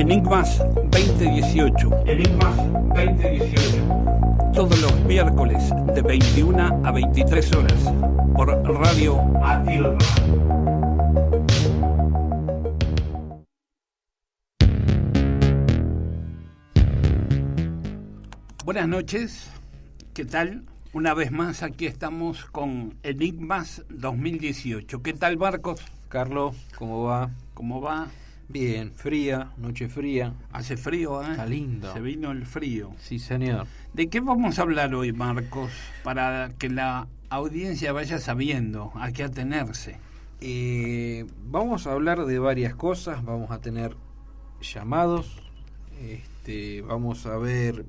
Enigmas 2018. Enigmas 2018. Todos los miércoles de 21 a 23 horas por Radio Atilra. Buenas noches, ¿qué tal? Una vez más aquí estamos con Enigmas 2018. ¿Qué tal, Marcos? Carlos, ¿cómo va? ¿Cómo va? Bien, fría, noche fría. Hace frío, ¿eh? Está lindo. Se vino el frío. Sí, señor. ¿De qué vamos a hablar hoy, Marcos? Para que la audiencia vaya sabiendo a qué atenerse. Vamos a hablar de varias cosas. Vamos a tener llamados. Vamos a ver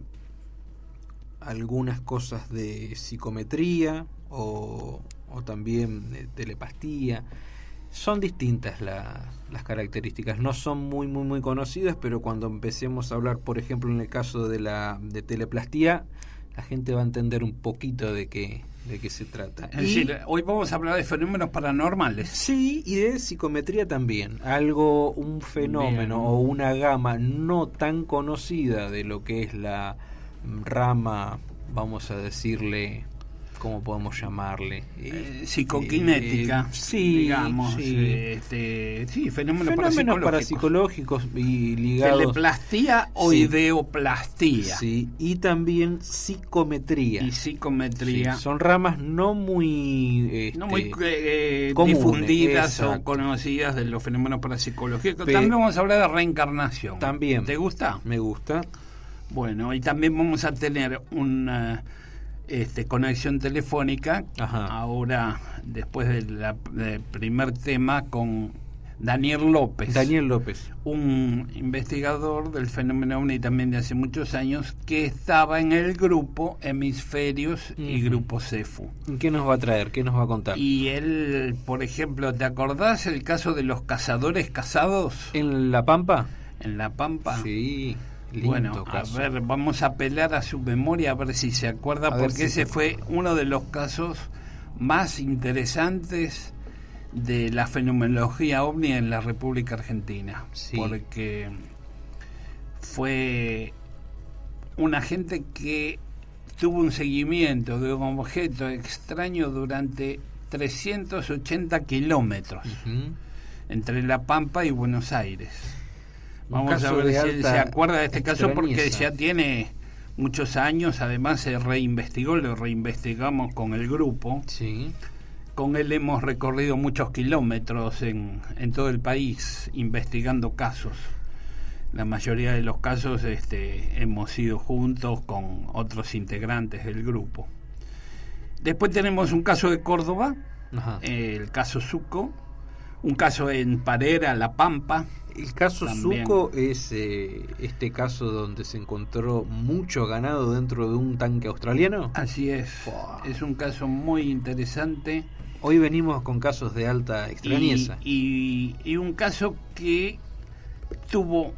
algunas cosas de psicometría o también de telepatía. Son distintas las características, no son muy conocidas, pero cuando empecemos a hablar, por ejemplo, en el caso de teleplastía, la gente va a entender un poquito de qué se trata. Es decir, hoy vamos a hablar de fenómenos paranormales. Sí, y de psicometría también. Un fenómeno Bien. O una gama no tan conocida de lo que es la rama, vamos a decirle, ¿cómo podemos llamarle? Psicoquinética, sí, digamos. sí. Fenómenos parapsicológicos y ligados. Teleplastía o Sí. Ideoplastía. Sí, y también psicometría. Y psicometría. Sí, son ramas no muy comunes, difundidas o exacto. conocidas de los fenómenos parapsicológicos. También vamos a hablar de reencarnación. También. ¿Te gusta? Me gusta. Bueno, y también vamos a tener una conexión telefónica. Ajá. Ahora, después del primer tema, con Daniel López. Daniel López. Un investigador del fenómeno OVNI también de hace muchos años, que estaba en el grupo Hemisferios y Grupo CEFU. ¿Qué nos va a traer? ¿Qué nos va a contar? Y él, por ejemplo, ¿te acordás el caso de los cazadores casados ¿En La Pampa? en La Pampa? Sí, lindo Bueno, caso. a ver, vamos a apelar a su memoria a ver si se acuerda, A ver porque si ese fue uno de los casos más interesantes de la fenomenología ovni en la República Argentina. Sí. Porque fue una gente que tuvo un seguimiento de un objeto extraño durante 380 kilómetros Ujú. entre La Pampa y Buenos Aires. Un Vamos a caso ver de si él se alta acuerda de este caso, porque extrañeza. ya tiene muchos años. Además se reinvestigó, lo reinvestigamos con el grupo. Sí. Con él hemos recorrido muchos kilómetros en todo el país investigando casos. La mayoría de los casos hemos ido juntos con otros integrantes del grupo. Después tenemos un caso de Córdoba, Ajá. el caso Suco, un caso en Parera, La Pampa. El caso También. Suco es este caso donde se encontró mucho ganado dentro de un tanque australiano. Así es. Wow. Es un caso muy interesante. Hoy venimos con casos de alta extrañeza. Y un caso que tuvo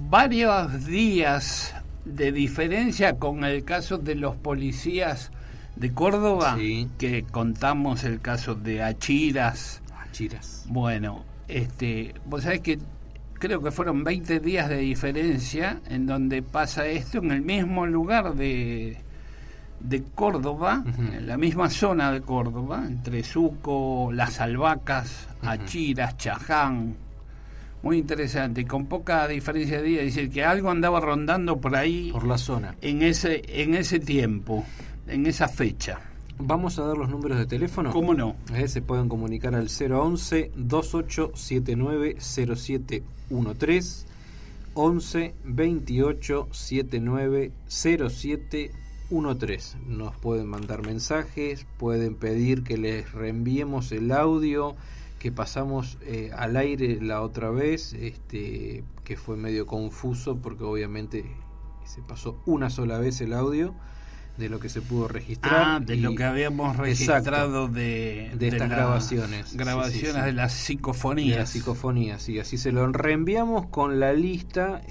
varios días de diferencia con el caso de los policías de Córdoba, Sí. que contamos el caso de Achiras. Chiras. Bueno, vos sabés que creo que fueron 20 días de diferencia en donde pasa esto en el mismo lugar de Córdoba, Ujú. en la misma zona de Córdoba, entre Suco, Las Albahacas, Achiras, Chaján. Muy interesante, y con poca diferencia de día. Es decir, que algo andaba rondando por ahí Por la zona. en ese tiempo, en esa fecha. Vamos a dar los números de teléfono. ¿Cómo no? Se pueden comunicar al 011-2879-0713, 11-2879-0713. Nos pueden mandar mensajes, pueden pedir que les reenviemos el audio que pasamos al aire la otra vez, que fue medio confuso porque obviamente se pasó una sola vez el audio de lo que se pudo registrar. De lo que habíamos registrado de estas las grabaciones. Grabaciones Sí. de las psicofonías. De las psicofonías, sí. Así se lo reenviamos con la lista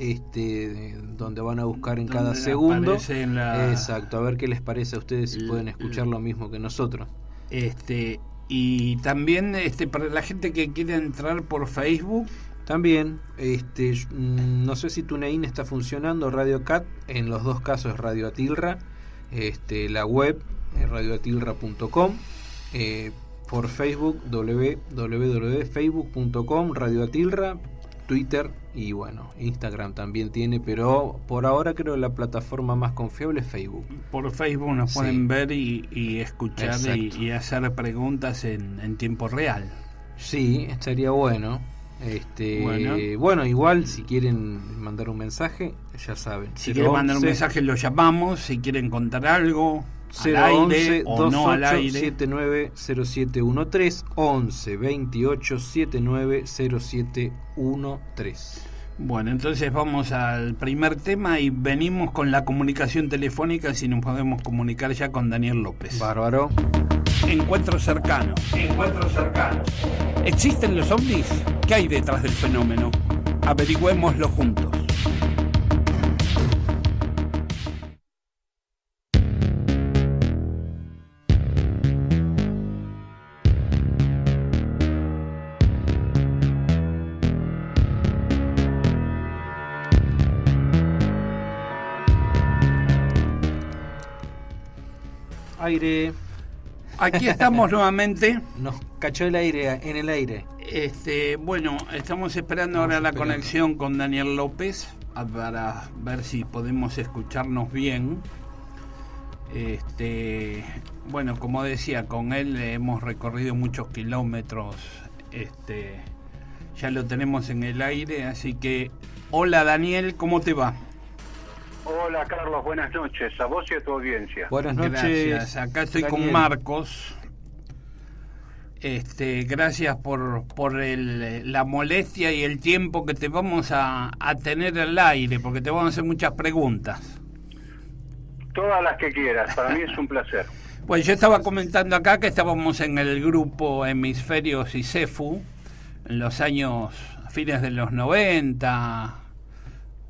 donde van a buscar en cada Donde segundo. aparece en la- Exacto, a ver qué les parece a ustedes, si pueden escuchar lo mismo que nosotros. Y también para la gente que quiere entrar por Facebook, También, no sé si TuneIn está funcionando, Radio Cat, en los dos casos Radio Atilra, la web radioatilra.com, por Facebook www.facebook.com Radio Atilra, Twitter y bueno, Instagram también tiene, pero por ahora creo que la plataforma más confiable es Facebook. Por Facebook nos pueden ver y escuchar y hacer preguntas en tiempo real. Sí, estaría bueno. Bueno, igual si quieren mandar un mensaje, ya saben. Si quieren mandar un mensaje lo llamamos, si quieren contar algo al aire o no al aire. 790713 11 28 790713. Bueno, entonces vamos al primer tema y venimos con la comunicación telefónica, si nos podemos comunicar ya con Daniel López. Bárbaro. Encuentro cercano. ¿Existen los ovnis? ¿Qué hay detrás del fenómeno? Averigüémoslo juntos. Aire. Aquí estamos nuevamente. Nos cachó el aire en el aire. Bueno, estamos esperando ahora la conexión con Daniel López para ver si podemos escucharnos bien. Bueno, como decía, con él hemos recorrido muchos kilómetros. Ya lo tenemos en el aire, así que hola Daniel, ¿cómo te va? Hola Carlos, buenas noches, a vos y a tu audiencia. Buenas noches. Gracias, acá estoy Daniel. Con Marcos. Gracias por la molestia y el tiempo que te vamos a tener al aire, porque te vamos a hacer muchas preguntas. Todas las que quieras, para mí es un placer. Pues yo estaba comentando acá que estábamos en el grupo Hemisferios y CEFU en los años fines de los 90,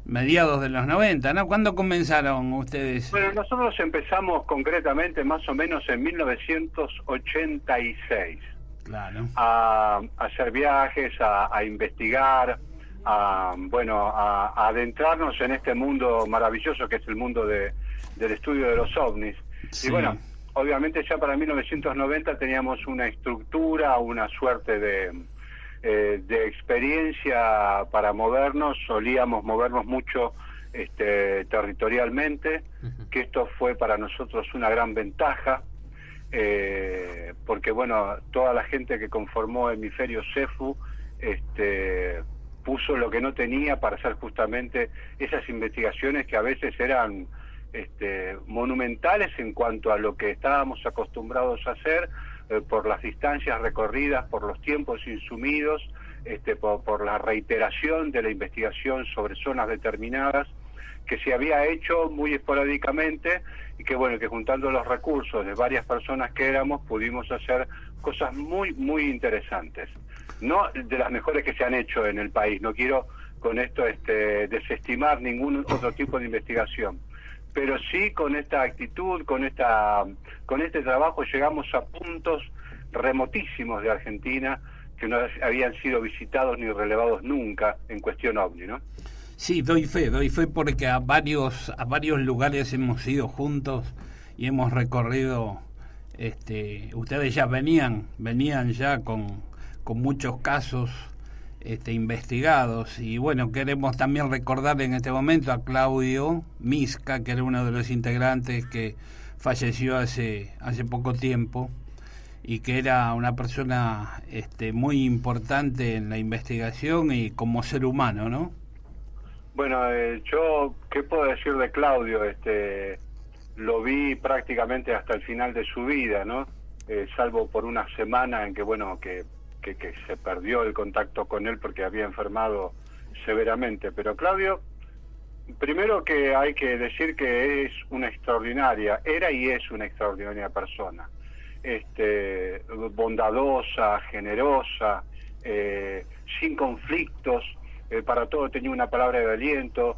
mediados de los 90, ¿no? ¿Cuándo comenzaron ustedes? Bueno, nosotros empezamos concretamente más o menos en 1986. Claro. A hacer viajes, a investigar, a adentrarnos en este mundo maravilloso que es el mundo del estudio de los ovnis. Sí. Y bueno, obviamente ya para 1990 teníamos una estructura, una suerte de experiencia para movernos, solíamos movernos mucho territorialmente, que esto fue para nosotros una gran ventaja, porque bueno, toda la gente que conformó Hemisferio CEFU puso lo que no tenía para hacer justamente esas investigaciones que a veces eran monumentales en cuanto a lo que estábamos acostumbrados a hacer, por las distancias recorridas, por los tiempos insumidos, por la reiteración de la investigación sobre zonas determinadas que se había hecho muy esporádicamente y que bueno, que juntando los recursos de varias personas que éramos pudimos hacer cosas muy muy interesantes, no de las mejores que se han hecho en el país. No quiero con esto desestimar ningún otro tipo de investigación, pero sí con esta actitud, con este trabajo llegamos a puntos remotísimos de Argentina que no habían sido visitados ni relevados nunca en cuestión ovni, ¿no? Sí, doy fe porque a varios lugares hemos ido juntos y hemos recorrido, ustedes ya venían ya con muchos casos investigados, y bueno, queremos también recordar en este momento a Claudio Misca, que era uno de los integrantes que falleció hace poco tiempo y que era una persona muy importante en la investigación y como ser humano, ¿no? Bueno, yo, ¿qué puedo decir de Claudio? Lo vi prácticamente hasta el final de su vida, ¿no? Salvo por una semana en que, bueno, que se perdió el contacto con él porque había enfermado severamente. Pero Claudio, primero que hay que decir que era y es una extraordinaria persona. Bondadosa, generosa, sin conflictos, para todo tenía una palabra de aliento,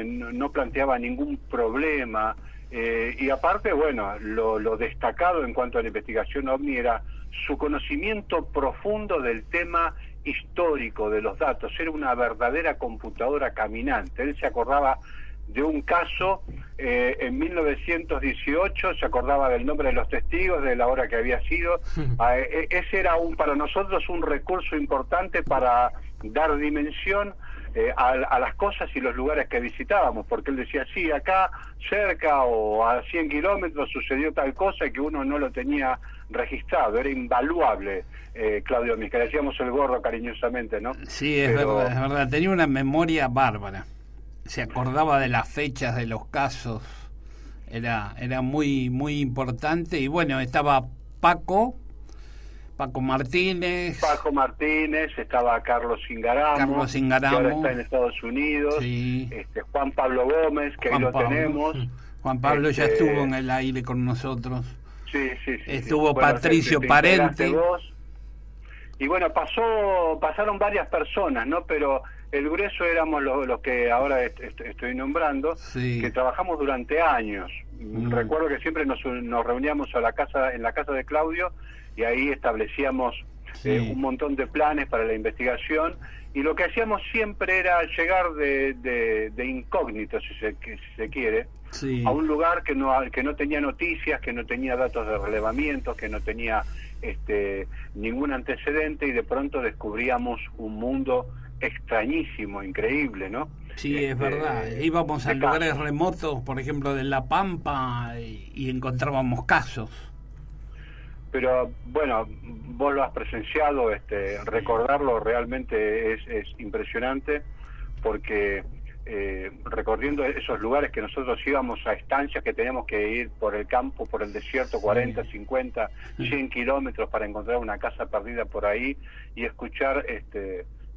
no planteaba ningún problema, y aparte, bueno, lo destacado en cuanto a la investigación OVNI era su conocimiento profundo del tema histórico de los datos, era una verdadera computadora caminante. Él se acordaba de un caso en 1918, se acordaba del nombre de los testigos, de la hora que había sido. Ese era para nosotros un recurso importante para dar dimensión a las cosas y los lugares que visitábamos, porque él decía, sí, acá cerca o a 100 kilómetros sucedió tal cosa y que uno no lo tenía registrado. Era invaluable, Claudio Misca, le decíamos el gordo cariñosamente, ¿no? Sí, es verdad, tenía una memoria bárbara, se acordaba de las fechas de los casos, era muy importante. Y bueno, estaba Paco Martínez, estaba Carlos Ingaramo, que ahora está en Estados Unidos, sí. Juan Pablo Gómez, que ahí lo tenemos. Juan Pablo ya estuvo en el aire con nosotros. Sí. Estuvo Patricio Parente. Y bueno, pasaron varias personas, ¿no? Pero el grueso éramos los que ahora estoy nombrando, sí, que trabajamos durante años. Recuerdo que siempre nos reuníamos en la casa de Claudio, y ahí establecíamos un montón de planes para la investigación, y lo que hacíamos siempre era llegar de incógnito, si se quiere, sí, a un lugar que no tenía noticias, que no tenía datos de relevamiento, que no tenía ningún antecedente, y de pronto descubríamos un mundo extrañísimo, increíble, ¿no? Sí, es verdad. Íbamos a lugares remotos, por ejemplo, de La Pampa, y encontrábamos casos. Pero bueno, vos lo has presenciado, recordarlo realmente es impresionante, porque recorriendo esos lugares que nosotros íbamos a estancias que teníamos que ir por el campo, por el desierto, 40, 50, 100 kilómetros para encontrar una casa perdida por ahí, y escuchar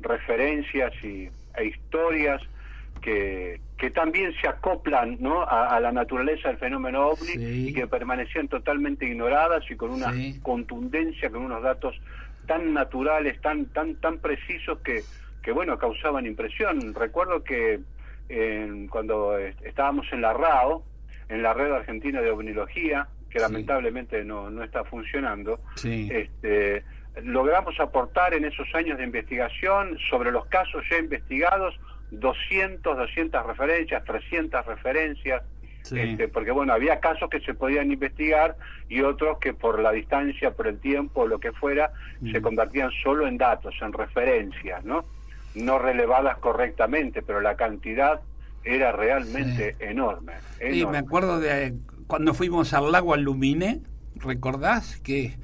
referencias e historias que también se acoplan, ¿no?, a la naturaleza del fenómeno OVNI, sí, y que permanecían totalmente ignoradas, y con una contundencia, con unos datos tan naturales, tan precisos que bueno, causaban impresión. Recuerdo que cuando estábamos en la RAO, en la Red Argentina de Ovnilogía, que lamentablemente no está funcionando, sí, logramos aportar en esos años de investigación sobre los casos ya investigados 200 referencias, 300 referencias, sí, porque bueno, había casos que se podían investigar y otros que por la distancia, por el tiempo, lo que fuera, se convertían solo en datos, en referencias, no relevadas correctamente, pero la cantidad era realmente enorme. Sí, me acuerdo de cuando fuimos al lago Aluminé, ¿recordás? Que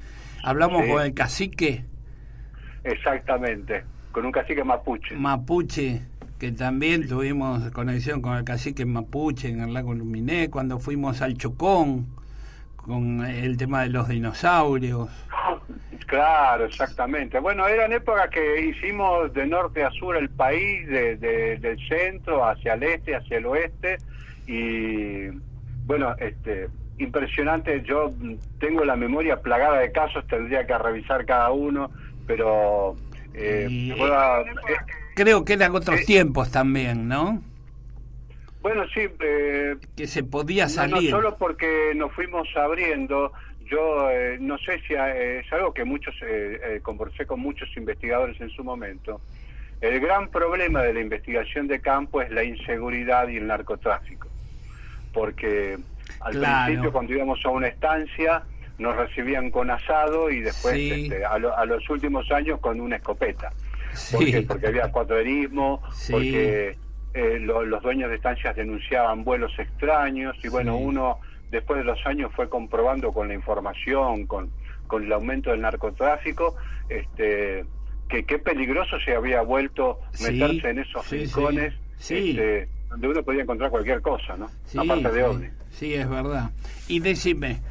hablamos con el cacique. Exactamente, con un cacique mapuche, que también tuvimos conexión con el cacique mapuche en el lago Aluminé, cuando fuimos al Chocón con el tema de los dinosaurios. Claro, exactamente. Bueno, eran épocas que hicimos de norte a sur el país, del centro hacia el este, hacia el oeste, y bueno, impresionante. Yo tengo la memoria plagada de casos, tendría que revisar cada uno, pero creo que eran otros tiempos también, ¿no? Bueno, sí. Que se podía salir. No solo porque nos fuimos abriendo. Yo no sé si es algo que conversé con muchos investigadores en su momento. El gran problema de la investigación de campo es la inseguridad y el narcotráfico. Porque al principio, cuando íbamos a una estancia, nos recibían con asado, y después, a los últimos años, con una escopeta. ¿Por qué? Porque había cuaterismo, porque los dueños de estancias denunciaban vuelos extraños, y bueno, uno después de los años fue comprobando con la información, con el aumento del narcotráfico, que qué peligroso se había vuelto meterse en esos rincones, donde uno podía encontrar cualquier cosa, ¿no? Aparte de OVNI. Sí, es verdad. Y decime,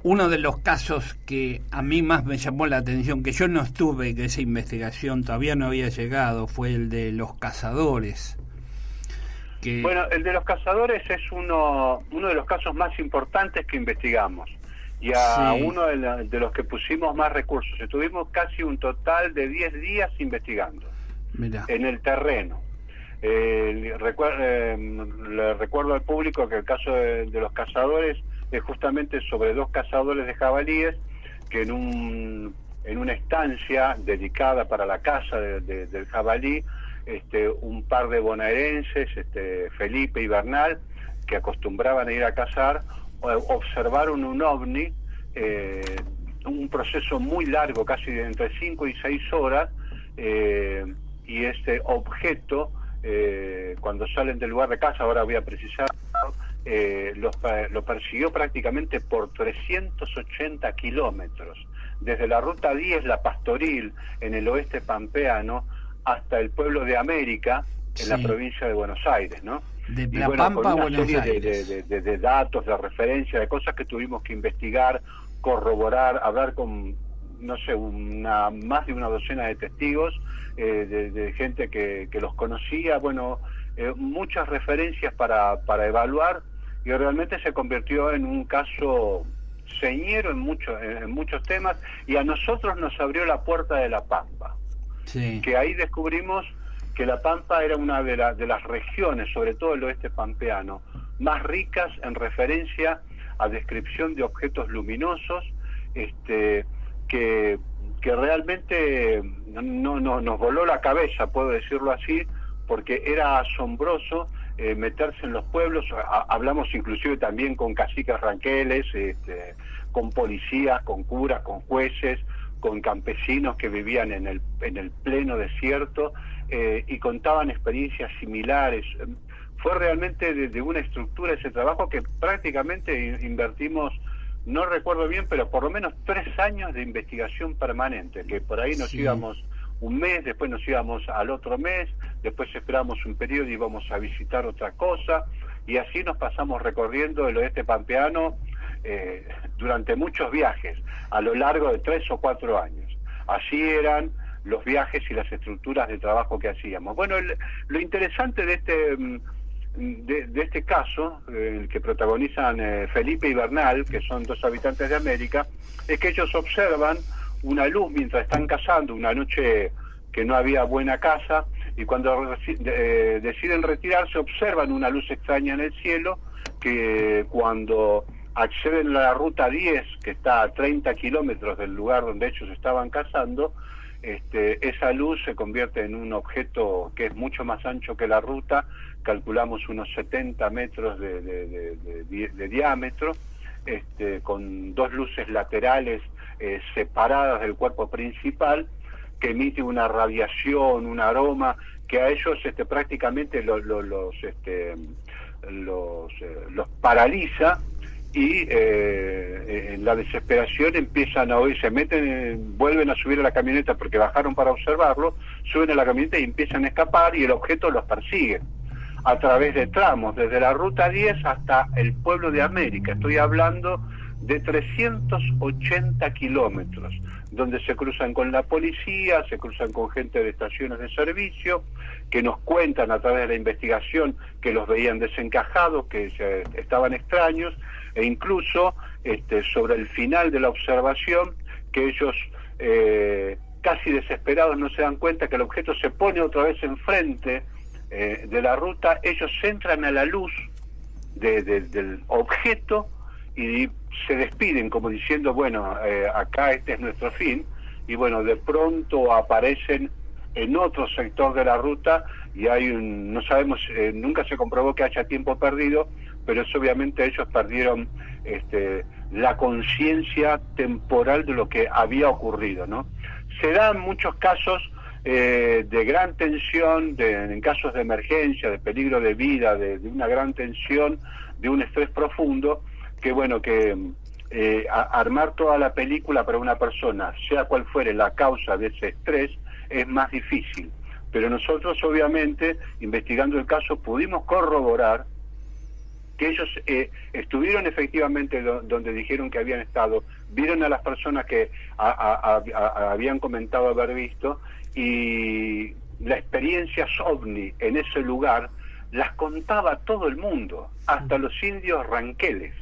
uno de los casos que a mí más me llamó la atención, que yo no estuve, que esa investigación todavía no había llegado, fue el de los cazadores. Bueno, el de los cazadores es uno de los casos más importantes que investigamos, y uno de los que pusimos más recursos. Estuvimos casi un total de 10 días investigando. Mirá. En el terreno. Le recuerdo al público que el caso de los cazadores es justamente sobre 2 cazadores de jabalíes que en en una estancia dedicada para la caza del jabalí, un par de bonaerenses, Felipe y Bernal, que acostumbraban a ir a cazar, observaron un ovni, un proceso muy largo, casi de entre 5 y 6 horas, y este objeto, cuando salen del lugar de caza, ahora voy a precisar, lo persiguió prácticamente por 380 kilómetros, desde la ruta 10, la Pastoril, en el oeste pampeano, hasta el pueblo de América, en la provincia de Buenos Aires, ¿no? De La Pampa a Buenos Aires. De datos, de referencia, de cosas que tuvimos que investigar, corroborar, hablar con, no sé, más de una docena de testigos, de gente que los conocía, bueno, muchas referencias para evaluar, y realmente se convirtió en un caso señero en muchos temas, y a nosotros nos abrió la puerta de La Pampa, que ahí descubrimos que La Pampa era una de las regiones, sobre todo el oeste pampeano, más ricas en referencia a descripción de objetos luminosos, que realmente no nos voló la cabeza, puedo decirlo así, porque era asombroso meterse en los pueblos. Hablamos inclusive también con caciques ranqueles, con policías, con curas, con jueces, con campesinos que vivían en el pleno desierto, y contaban experiencias similares. Fue realmente de una estructura ese trabajo que prácticamente invertimos, no recuerdo bien, pero por lo menos 3 años de investigación permanente, que por ahí nos íbamos un mes, después nos íbamos al otro mes, después esperamos un periodo y íbamos a visitar otra cosa, y así nos pasamos recorriendo el oeste pampeano durante muchos viajes, a lo largo de 3 o 4 años. Así eran los viajes y las estructuras de trabajo que hacíamos. Bueno, lo interesante de este caso, el que protagonizan Felipe y Bernal, que son 2 habitantes de América, es que ellos observan una luz mientras están cazando, una noche que no había buena caza, y cuando deciden retirarse observan una luz extraña en el cielo, que cuando acceden a la ruta 10, que está a 30 kilómetros del lugar donde ellos estaban cazando, esa luz se convierte en un objeto que es mucho más ancho que la ruta, calculamos unos 70 metros de diámetro, con 2 luces laterales separadas del cuerpo principal, que emite una radiación, un aroma, que a ellos prácticamente los paraliza, y en la desesperación empiezan a oír, se meten, vuelven a subir a la camioneta porque bajaron para observarlo, suben a la camioneta y empiezan a escapar, y el objeto los persigue a través de tramos, desde la ruta 10 hasta el pueblo de América. Estoy hablando de 380 kilómetros, donde se cruzan con la policía, se cruzan con gente de estaciones de servicio, que nos cuentan a través de la investigación que los veían desencajados, que estaban extraños, e incluso sobre el final de la observación, que ellos casi desesperados no se dan cuenta que el objeto se pone otra vez enfrente de la ruta. Ellos entran a la luz del objeto y se despiden como diciendo, bueno, acá este es nuestro fin, y bueno, de pronto aparecen en otro sector de la ruta, y no sabemos, nunca se comprobó que haya tiempo perdido, pero es obviamente ellos perdieron la conciencia temporal de lo que había ocurrido, ¿no? Se dan muchos casos de gran tensión, en casos de emergencia, de peligro de vida, de una gran tensión, de un estrés profundo, que bueno, que armar toda la película para una persona, sea cual fuere la causa de ese estrés, es más difícil. Pero nosotros, obviamente, investigando el caso, pudimos corroborar que ellos estuvieron efectivamente donde dijeron que habían estado, vieron a las personas que habían comentado haber visto, y la experiencia ovni en ese lugar las contaba todo el mundo, hasta los indios ranqueles.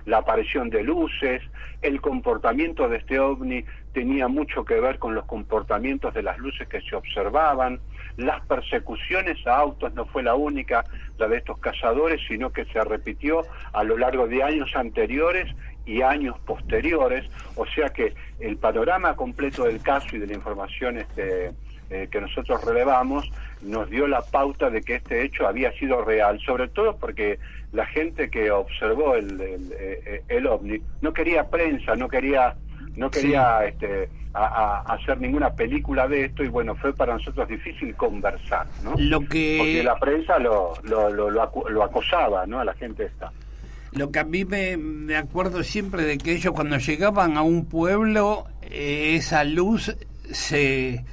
La aparición de luces, el comportamiento de este ovni tenía mucho que ver con los comportamientos de las luces que se observaban. Las persecuciones a autos no fue la única, la de estos cazadores, sino que se repitió a lo largo de años anteriores y años posteriores, o sea que el panorama completo del caso y de la información que nosotros relevamos nos dio la pauta de que este hecho había sido real, sobre todo porque la gente que observó el ovni no quería prensa, no quería hacer ninguna película de esto, y bueno, fue para nosotros difícil conversar, ¿no? Porque la prensa lo acosaba, ¿no? A la gente esta. Lo que a mí me acuerdo siempre de que ellos cuando llegaban a un pueblo, esa luz se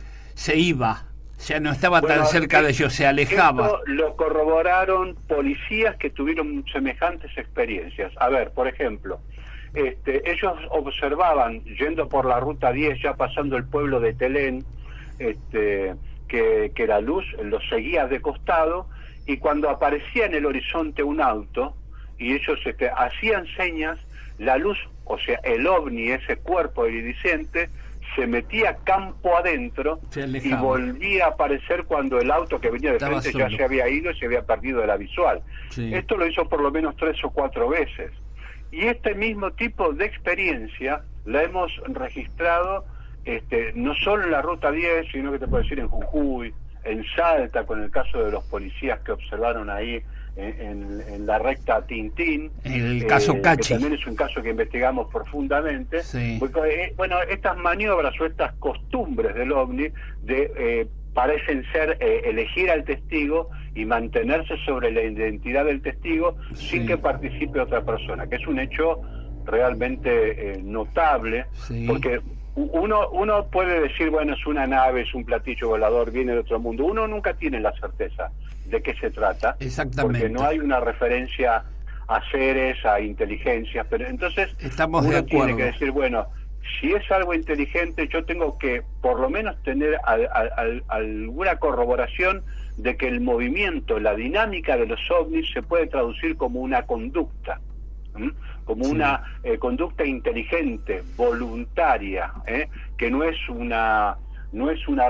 iba, ya no estaba tan cerca de ellos, se alejaba. Esto lo corroboraron policías que tuvieron semejantes experiencias. A ver, por ejemplo, ellos observaban, yendo por la ruta 10, ya pasando el pueblo de Telén, que la luz los seguía de costado, y cuando aparecía en el horizonte un auto, y ellos hacían señas, la luz, o sea, el ovni, ese cuerpo iridiscente, se metía campo adentro y volvía a aparecer cuando el auto que venía de frente ya se había ido y se había perdido de la visual. Sí. Esto lo hizo por lo menos 3 o 4 veces. Y este mismo tipo de experiencia la hemos registrado no solo en la Ruta 10, sino que te puedo decir en Jujuy, en Salta, con el caso de los policías que observaron ahí en la recta Tintín, el caso Cachi, que también es un caso que investigamos profundamente. Sí. Porque, bueno, estas maniobras o estas costumbres del ovni parecen ser elegir al testigo y mantenerse sobre la identidad del testigo, sí, sin que participe otra persona, que es un hecho realmente notable, sí, porque uno puede decir, bueno, es una nave, es un platillo volador, viene de otro mundo. Uno nunca tiene la certeza de qué se trata, porque no hay una referencia a seres, a inteligencias, pero entonces uno tiene que decir, bueno, si es algo inteligente, yo tengo que por lo menos tener alguna corroboración de que el movimiento, la dinámica de los ovnis se puede traducir como una conducta, como una conducta inteligente, voluntaria, que no es una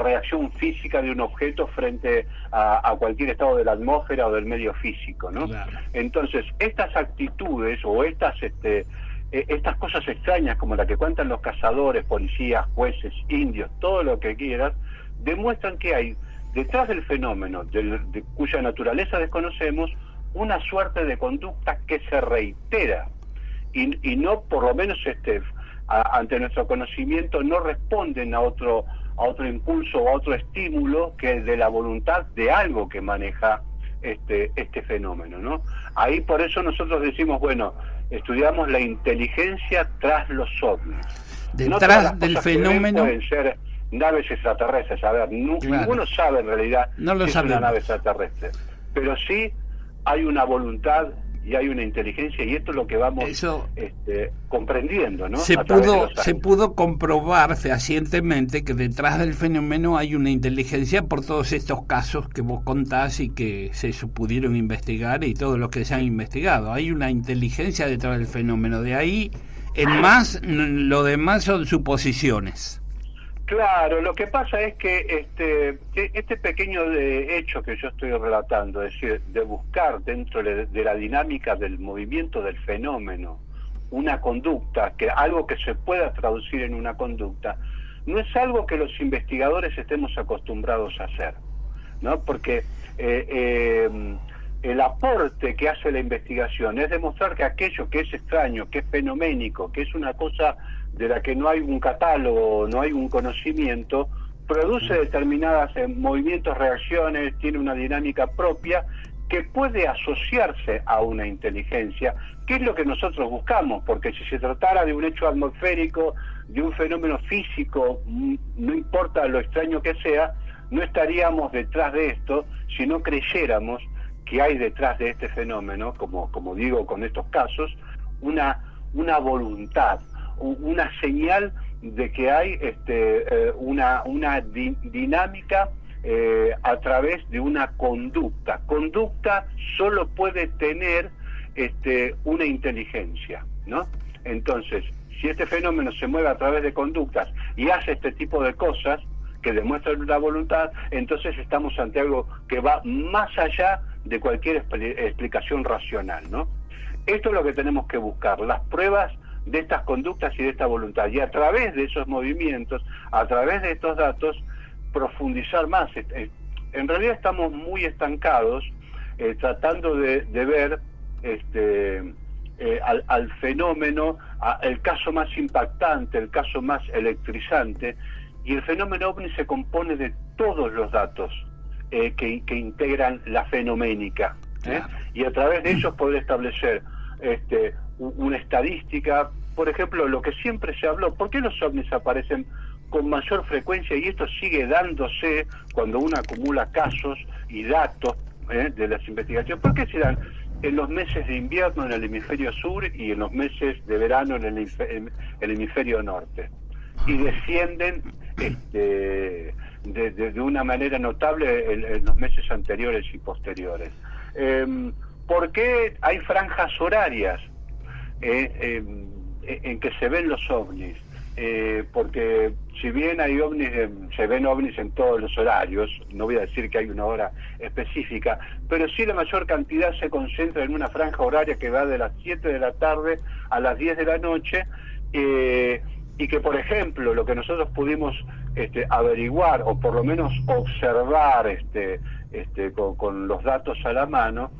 reacción física de un objeto frente a cualquier estado de la atmósfera o del medio físico, ¿no? Claro. Entonces, estas actitudes o estas cosas extrañas como la que cuentan los cazadores, policías, jueces, indios, todo lo que quieras, demuestran que hay detrás del fenómeno de cuya naturaleza desconocemos una suerte de conducta que se reitera y no, por lo menos ante nuestro conocimiento, no responden a otro impulso o a otro estímulo que de la voluntad de algo que maneja este fenómeno, ¿no? Ahí por eso nosotros decimos, bueno, estudiamos la inteligencia tras los ovnis. Detrás del fenómeno pueden ser naves extraterrestres. A ver, ninguno sabe en realidad que es una nave extraterrestre, pero sí hay una voluntad y hay una inteligencia, y esto es lo que vamos comprendiendo, ¿no? Se pudo comprobar fehacientemente que detrás del fenómeno hay una inteligencia por todos estos casos que vos contás y que se pudieron investigar, y todos los que se han investigado. Hay una inteligencia detrás del fenómeno. De ahí en más, lo demás son suposiciones. Claro, lo que pasa es que este pequeño hecho que yo estoy relatando, es decir, de buscar dentro de la dinámica del movimiento del fenómeno una conducta, algo que se pueda traducir en una conducta, no es algo que los investigadores estemos acostumbrados a hacer, ¿no? Porque el aporte que hace la investigación es demostrar que aquello que es extraño, que es fenoménico, que es una cosa de la que no hay un catálogo, no hay un conocimiento, produce determinados movimientos, reacciones, tiene una dinámica propia que puede asociarse a una inteligencia, que es lo que nosotros buscamos, porque si se tratara de un hecho atmosférico, de un fenómeno físico, no importa lo extraño que sea, no estaríamos detrás de esto si no creyéramos que hay detrás de este fenómeno, como digo con estos casos, una voluntad, una señal de que hay una dinámica a través de una conducta. Conducta solo puede tener una inteligencia, ¿no? Entonces, si este fenómeno se mueve a través de conductas y hace este tipo de cosas que demuestran una voluntad, entonces estamos ante algo que va más allá de cualquier explicación racional, ¿no? Esto es lo que tenemos que buscar, las pruebas de estas conductas y de esta voluntad, y a través de esos movimientos, a través de estos datos, profundizar más. En realidad estamos muy estancados tratando de ver al fenómeno, el caso más impactante, el caso más electrizante, y el fenómeno OVNI se compone de todos los datos que integran la fenoménica, y a través de ellos poder establecer una estadística. Por ejemplo, lo que siempre se habló, ¿por qué los ovnis aparecen con mayor frecuencia? Y esto sigue dándose cuando uno acumula casos y datos de las investigaciones. ¿Por qué se dan en los meses de invierno en el hemisferio sur y en los meses de verano en el hemisferio norte? Y descienden de una manera notable en los meses anteriores y posteriores. ¿Por qué hay franjas horarias en que se ven los ovnis? Porque si bien hay ovnis, se ven ovnis en todos los horarios, no voy a decir que hay una hora específica, pero sí la mayor cantidad se concentra en una franja horaria que va de las 7 de la tarde a las 10 de la noche, y que, por ejemplo, lo que nosotros pudimos averiguar, o por lo menos observar con los datos a la mano,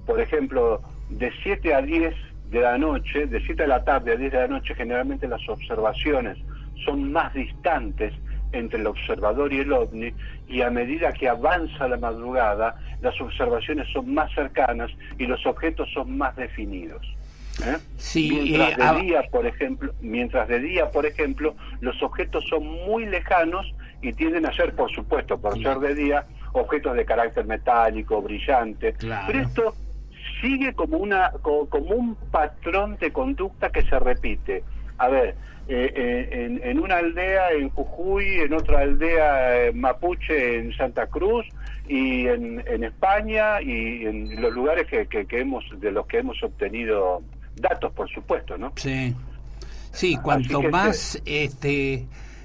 por ejemplo, de 7 a 10 de la noche, de 7 de la tarde a 10 de la noche, generalmente las observaciones son más distantes entre el observador y el ovni, y a medida que avanza la madrugada, las observaciones son más cercanas y los objetos son más definidos. Sí, mientras de día, por ejemplo, los objetos son muy lejanos y tienden a ser, por supuesto, por ser de día, objetos de carácter metálico, brillante. Claro. Pero esto sigue como un patrón de conducta que se repite. A ver, en una aldea en Jujuy, en otra aldea mapuche en Santa Cruz, y en España, y en los lugares de los que hemos obtenido datos, por supuesto, ¿no? Sí, sí, cuanto más,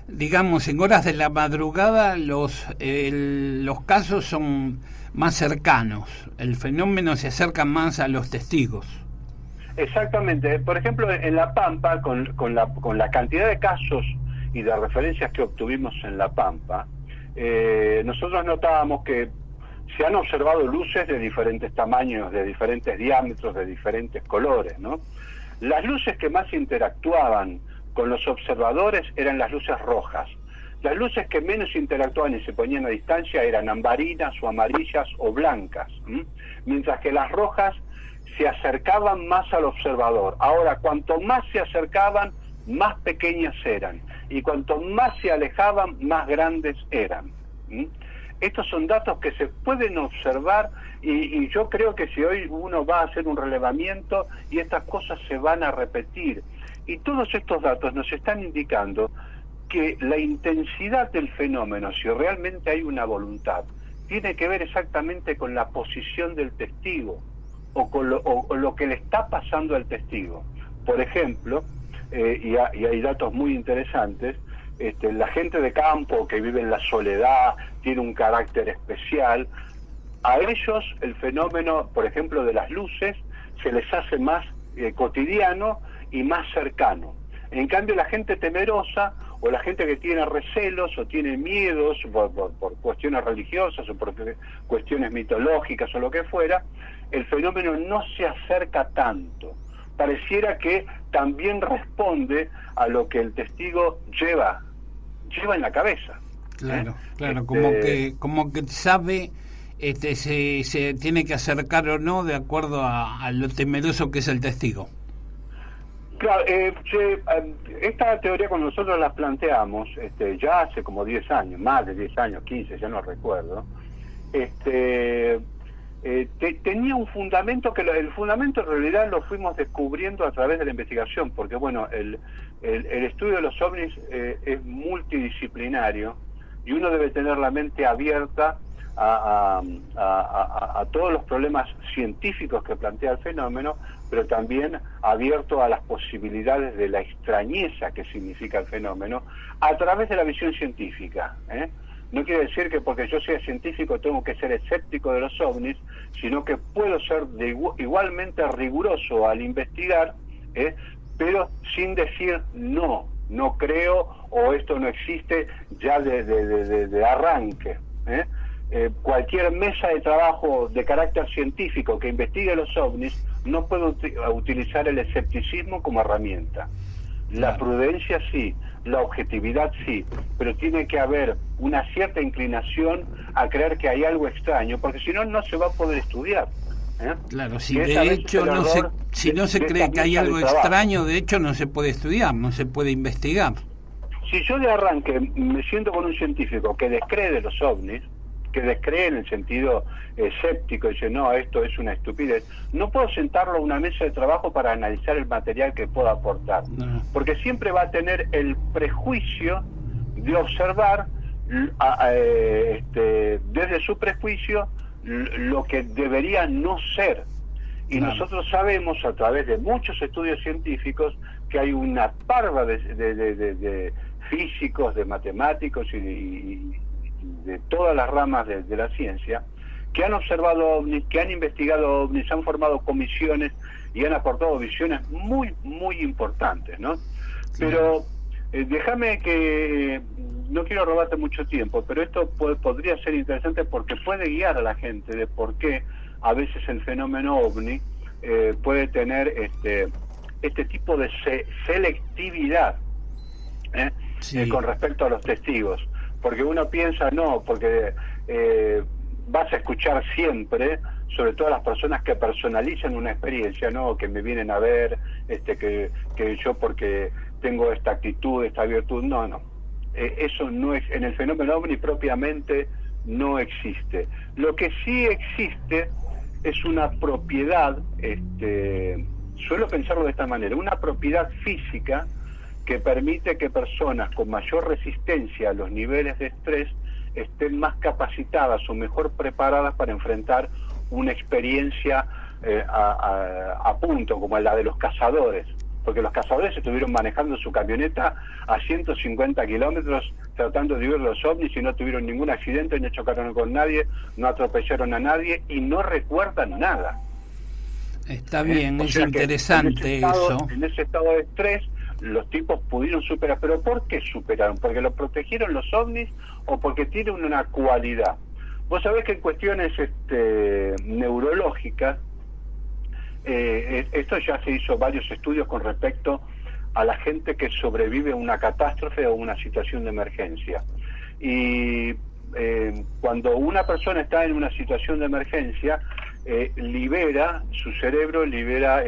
digamos, en horas de la madrugada los casos son más cercanos, el fenómeno se acerca más a los testigos. Exactamente. Por ejemplo, en La Pampa, con la cantidad de casos y de referencias que obtuvimos en La Pampa, nosotros notábamos que se han observado luces de diferentes tamaños, de diferentes diámetros, de diferentes colores, ¿no? Las luces que más interactuaban con los observadores eran las luces rojas. Las luces que menos interactuaban y se ponían a distancia eran ambarinas o amarillas o blancas, mientras que las rojas se acercaban más al observador. Ahora, cuanto más se acercaban, más pequeñas eran, y cuanto más se alejaban, más grandes eran. Estos son datos que se pueden observar, y yo creo que si hoy uno va a hacer un relevamiento, y estas cosas se van a repetir, y todos estos datos nos están indicando que la intensidad del fenómeno, si realmente hay una voluntad, tiene que ver exactamente con la posición del testigo, o con lo que le está pasando al testigo. Por ejemplo, y hay datos muy interesantes, la gente de campo que vive en la soledad tiene un carácter especial. A ellos el fenómeno, por ejemplo, de las luces, se les hace más cotidiano y más cercano. En cambio, la gente temerosa, o la gente que tiene recelos o tiene miedos por cuestiones religiosas o por cuestiones mitológicas o lo que fuera, el fenómeno no se acerca tanto. Pareciera que también responde a lo que el testigo lleva en la cabeza. Claro, claro, como que sabe se tiene que acercar o no de acuerdo a lo temeroso que es el testigo. Claro, esta teoría cuando nosotros la planteamos, ya hace como 10 años, más de 10 años, 15, ya no recuerdo, tenía un fundamento que el fundamento en realidad lo fuimos descubriendo a través de la investigación, porque bueno, el estudio de los ovnis es multidisciplinario, y uno debe tener la mente abierta a todos los problemas científicos que plantea el fenómeno, pero también abierto a las posibilidades de la extrañeza que significa el fenómeno a través de la visión científica, ¿eh? No quiere decir que porque yo sea científico tengo que ser escéptico de los ovnis, sino que puedo ser igualmente riguroso al investigar, pero sin decir no creo o esto no existe ya de arranque. Cualquier mesa de trabajo de carácter científico que investigue los ovnis no puede utilizar el escepticismo como herramienta. La prudencia sí, la objetividad sí, pero tiene que haber una cierta inclinación a creer que hay algo extraño, porque si no, no se va a poder estudiar. Claro, si de hecho si no se cree que hay algo extraño, de hecho no se puede estudiar, no se puede investigar. Si yo de arranque me siento con un científico que descree de los ovnis, que descree en el sentido escéptico, dice no, esto es una estupidez, no puedo sentarlo a una mesa de trabajo para analizar el material que pueda aportar, porque siempre va a tener el prejuicio de observar desde su prejuicio lo que debería no ser. Y nosotros sabemos a través de muchos estudios científicos que hay una parva de físicos, de matemáticos y de todas las ramas de la ciencia que han observado ovnis, que han investigado ovnis, han formado comisiones y han aportado visiones muy, muy importantes, ¿no? Pero déjame que, no quiero robarte mucho tiempo, pero esto podría ser interesante porque puede guiar a la gente de por qué a veces el fenómeno ovni puede tener este tipo de selectividad con respecto a los testigos. Porque uno piensa, no, porque vas a escuchar siempre, sobre todo a las personas que personalizan una experiencia, ¿no? Que me vienen a ver, que yo porque tengo esta actitud, esta virtud, no. Eso no es, en el fenómeno ovni propiamente no existe. Lo que sí existe es una propiedad, suelo pensarlo de esta manera, una propiedad física que permite que personas con mayor resistencia a los niveles de estrés estén más capacitadas o mejor preparadas para enfrentar una experiencia a punto, como la de los cazadores. Porque los cazadores estuvieron manejando su camioneta a 150 kilómetros tratando de huir los ovnis y no tuvieron ningún accidente, no chocaron con nadie, no atropellaron a nadie y no recuerdan nada. Está bien, es interesante eso. En ese estado de estrés los tipos pudieron superar. ¿Pero por qué superaron? ¿Porque lo protegieron los ovnis o porque tienen una cualidad? Vos sabés que en cuestiones neurológicas, esto ya se hizo varios estudios con respecto a la gente que sobrevive a una catástrofe o una situación de emergencia. Y cuando una persona está en una situación de emergencia, su cerebro libera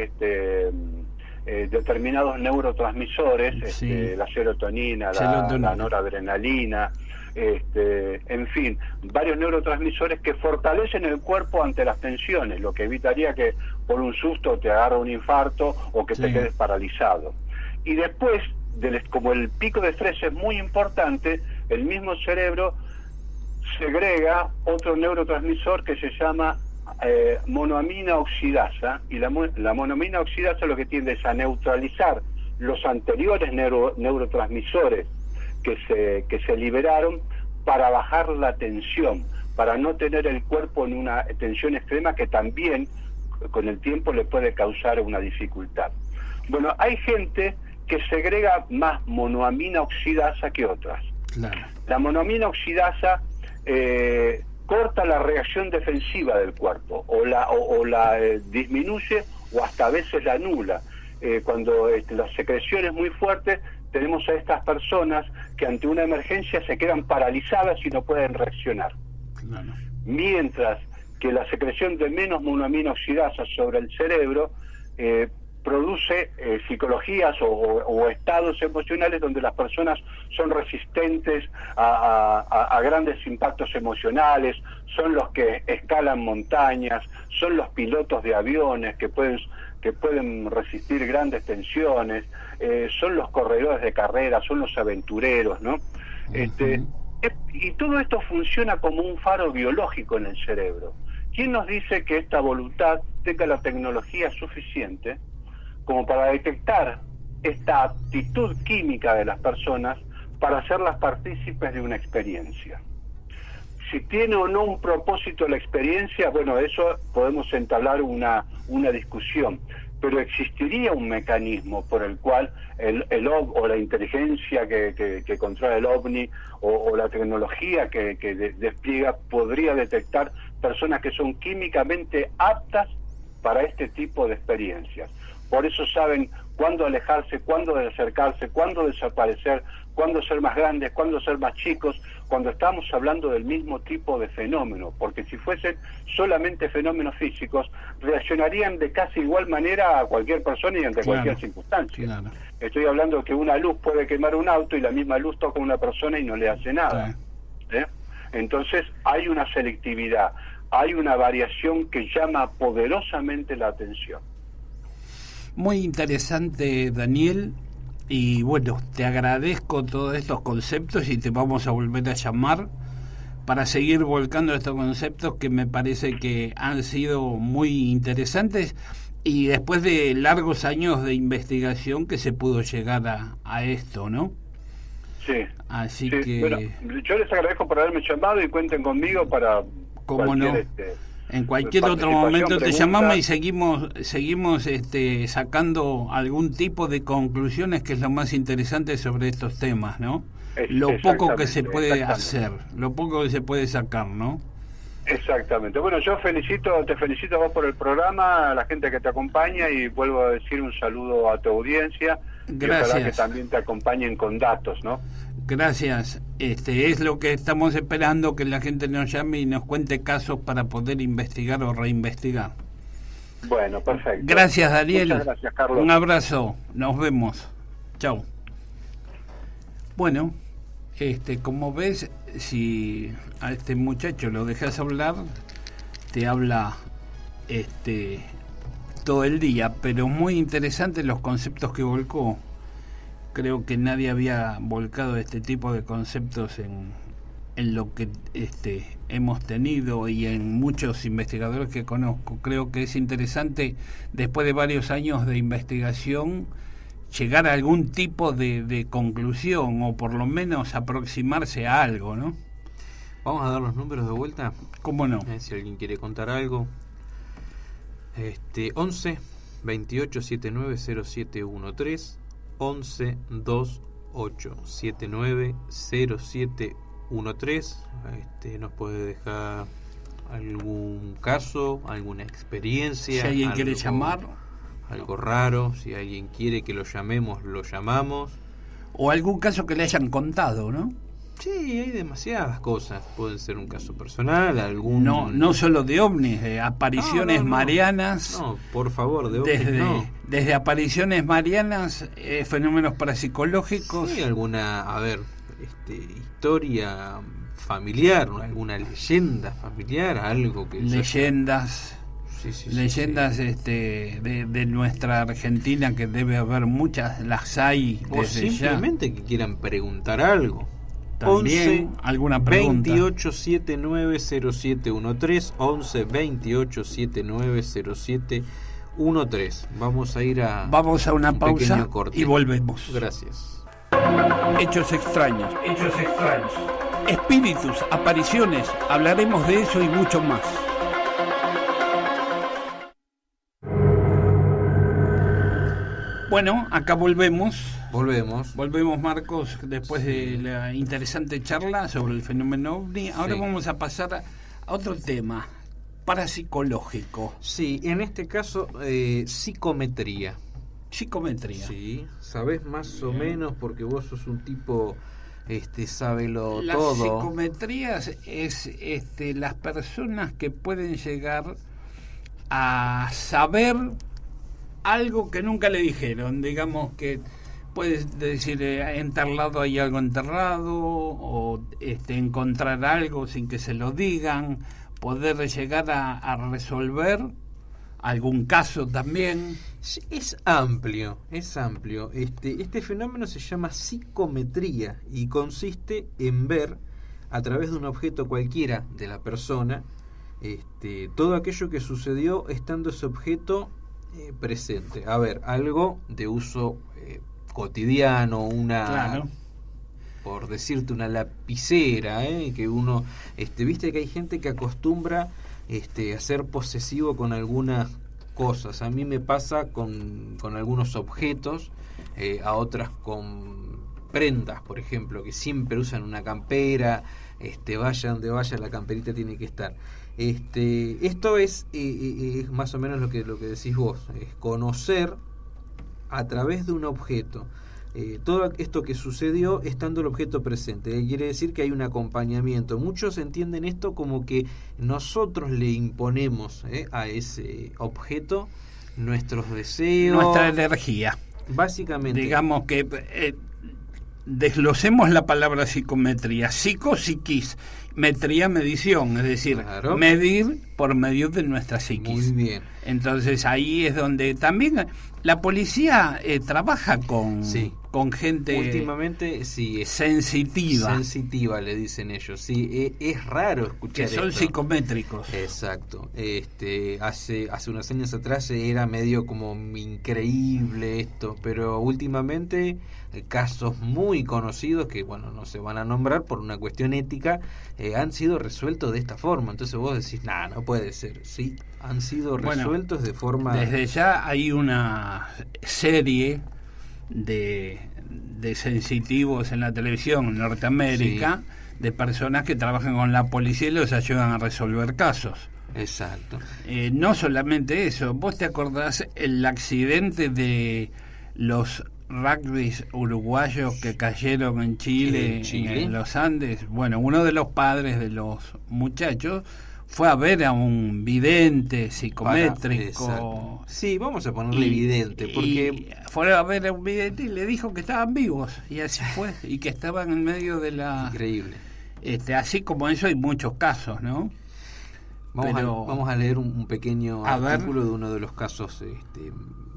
determinados neurotransmisores, la serotonina, la noradrenalina, en fin, varios neurotransmisores que fortalecen el cuerpo ante las tensiones, lo que evitaría que por un susto te agarre un infarto o que te quedes paralizado. Y después, como el pico de estrés es muy importante, el mismo cerebro segrega otro neurotransmisor que se llama monoamina oxidasa, y la monoamina oxidasa lo que tiende es a neutralizar los anteriores neurotransmisores que se liberaron para bajar la tensión, para no tener el cuerpo en una tensión extrema que también con el tiempo le puede causar una dificultad. Bueno, hay gente que segrega más monoamina oxidasa que otras. Claro. La monoamina oxidasa corta la reacción defensiva del cuerpo, o la disminuye o hasta a veces la anula. Cuando la secreción es muy fuerte, tenemos a estas personas que ante una emergencia se quedan paralizadas y no pueden reaccionar. Claro. Mientras que la secreción de menos monoamina oxidasa sobre el cerebro produce psicologías o estados emocionales donde las personas son resistentes a grandes impactos emocionales, son los que escalan montañas, son los pilotos de aviones que pueden resistir grandes tensiones, son los corredores de carrera, son los aventureros, ¿no? Y todo esto funciona como un faro biológico en el cerebro, ¿quién nos dice que esta voluntad tenga la tecnología suficiente como para detectar esta aptitud química de las personas para hacerlas partícipes de una experiencia? Si tiene o no un propósito la experiencia, bueno, eso podemos entablar una discusión, pero existiría un mecanismo por el cual el o la inteligencia que controla el OVNI o la tecnología que despliega podría detectar personas que son químicamente aptas para este tipo de experiencias. Por eso saben cuándo alejarse, cuándo acercarse, cuándo desaparecer, cuándo ser más grandes, cuándo ser más chicos, cuando estamos hablando del mismo tipo de fenómeno, porque si fuesen solamente fenómenos físicos, reaccionarían de casi igual manera a cualquier persona y ante cualquier circunstancia. Claro. Estoy hablando de que una luz puede quemar un auto y la misma luz toca a una persona y no le hace nada. Entonces hay una selectividad, hay una variación que llama poderosamente la atención. Muy interesante, Daniel, y bueno, te agradezco todos estos conceptos y te vamos a volver a llamar para seguir volcando estos conceptos que me parece que han sido muy interesantes y después de largos años de investigación que se pudo llegar a esto, ¿no? Sí. Así sí. que... Bueno, yo les agradezco por haberme llamado y cuenten conmigo para... ¿Cómo no? En cualquier otro momento te llamamos y seguimos sacando algún tipo de conclusiones, que es lo más interesante sobre estos temas, ¿no? Lo poco que se puede hacer, lo poco que se puede sacar, ¿no? Exactamente. Bueno, te felicito a vos por el programa, a la gente que te acompaña, y vuelvo a decir un saludo a tu audiencia. Gracias. Y ojalá que también te acompañen con datos, ¿no? Gracias. Es lo que estamos esperando, que la gente nos llame y nos cuente casos para poder investigar o reinvestigar. Bueno, perfecto. Gracias, Daniel. Muchas gracias, Carlos. Un abrazo. Nos vemos. Chau. Bueno, como ves, si a este muchacho lo dejas hablar, te habla todo el día, pero muy interesantes los conceptos que volcó. Creo que nadie había volcado este tipo de conceptos en lo que hemos tenido y en muchos investigadores que conozco. Creo que es interesante, después de varios años de investigación, llegar a algún tipo de conclusión, o por lo menos aproximarse a algo, ¿no? Vamos a dar los números de vuelta. ¿Cómo no? Si alguien quiere contar algo. 11 28 79 0713, 11 28 79 0713. Nos puede dejar algún caso, alguna experiencia. Si alguien quiere llamar, algo raro, si alguien quiere que lo llamemos, lo llamamos. O algún caso que le hayan contado, ¿no? Sí, hay demasiadas cosas. Puede ser un caso personal, algún... No solo de ovnis, de apariciones marianas. No, por favor, de ovnis desde apariciones marianas, fenómenos parapsicológicos. Sí, alguna, historia familiar, alguna leyenda familiar, algo que... Leyendas... leyendas de nuestra Argentina, que debe haber muchas, las hay desde o simplemente ya. Que quieran preguntar algo. También 11 alguna pregunta. 28 79 0713, 11 28 79 0713. Vamos a ir a una pausa y volvemos. Gracias. Hechos extraños. Espíritus, apariciones, hablaremos de eso y mucho más. Bueno, acá volvemos, Marcos, después de la interesante charla sobre el fenómeno OVNI. Ahora vamos a pasar a otro tema, parapsicológico. Sí, en este caso, psicometría. Psicometría. Sí, sabés más o menos, porque vos sos un tipo, sábelo las todo. Las psicometrías es las personas que pueden llegar a saber algo que nunca le dijeron. Digamos que puedes decir, en tal lado hay algo enterrado, o encontrar algo sin que se lo digan, poder llegar a resolver algún caso también. Es amplio. Este fenómeno se llama psicometría y consiste en ver a través de un objeto cualquiera de la persona todo aquello que sucedió estando ese objeto presente. A ver, algo de uso cotidiano, Claro. por decirte, una lapicera, que uno, viste que hay gente que acostumbra a ser posesivo con algunas cosas. A mí me pasa con algunos objetos, a otras con prendas, por ejemplo, que siempre usan una campera, vaya donde vaya, la camperita tiene que estar. Esto es más o menos lo que decís vos, es conocer a través de un objeto todo esto que sucedió estando el objeto presente. Quiere decir que hay un acompañamiento. Muchos entienden esto como que nosotros le imponemos a ese objeto nuestros deseos, nuestra energía. Básicamente. Digamos que desglosemos la palabra psicometría. Psiquis, metría, medición, es decir, claro, medir por medio de nuestra psiquis. Muy bien. Entonces ahí es donde también la policía trabaja con gente últimamente sí, sensitiva, le dicen ellos. Sí, es raro escuchar que son esto. Psicométricos. Exacto. Hace unos años atrás era medio como increíble esto, pero últimamente casos muy conocidos que bueno, no se van a nombrar por una cuestión ética, han sido resueltos de esta forma. Entonces vos decís, no puede ser. Sí, han sido resueltos de forma... Desde ya hay una serie de sensitivos en la televisión en Norteamérica, de personas que trabajan con la policía y los ayudan a resolver casos. Exacto. No solamente eso, vos te acordás el accidente de los rugbys uruguayos que cayeron en Chile, en los Andes. Bueno, uno de los padres de los muchachos fue a ver a un vidente psicométrico. Sí, vamos a ponerle vidente, porque fue a ver a un vidente y le dijo que estaban vivos, y así fue, y que estaban en medio de la... Increíble. Así como eso hay muchos casos, ¿no? Vamos a leer un pequeño artículo de uno de los casos,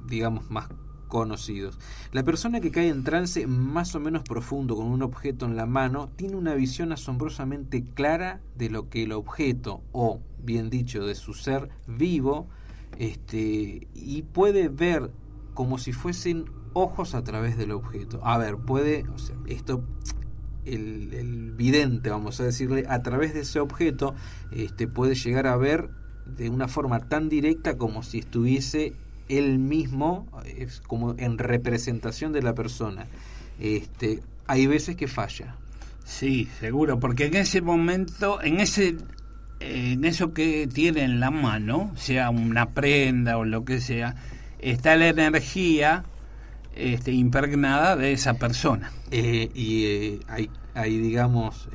digamos, más conocidos. La persona que cae en trance más o menos profundo con un objeto en la mano tiene una visión asombrosamente clara de lo que el objeto, o bien dicho, de su ser vivo, y puede ver como si fuesen ojos a través del objeto. A ver, el vidente, vamos a decirle, a través de ese objeto puede llegar a ver de una forma tan directa como si estuviese él mismo, es como en representación de la persona. Hay veces que falla. Sí, seguro, porque en ese momento, en eso que tiene en la mano, sea una prenda o lo que sea, está la energía impregnada de esa persona. Hay digamos...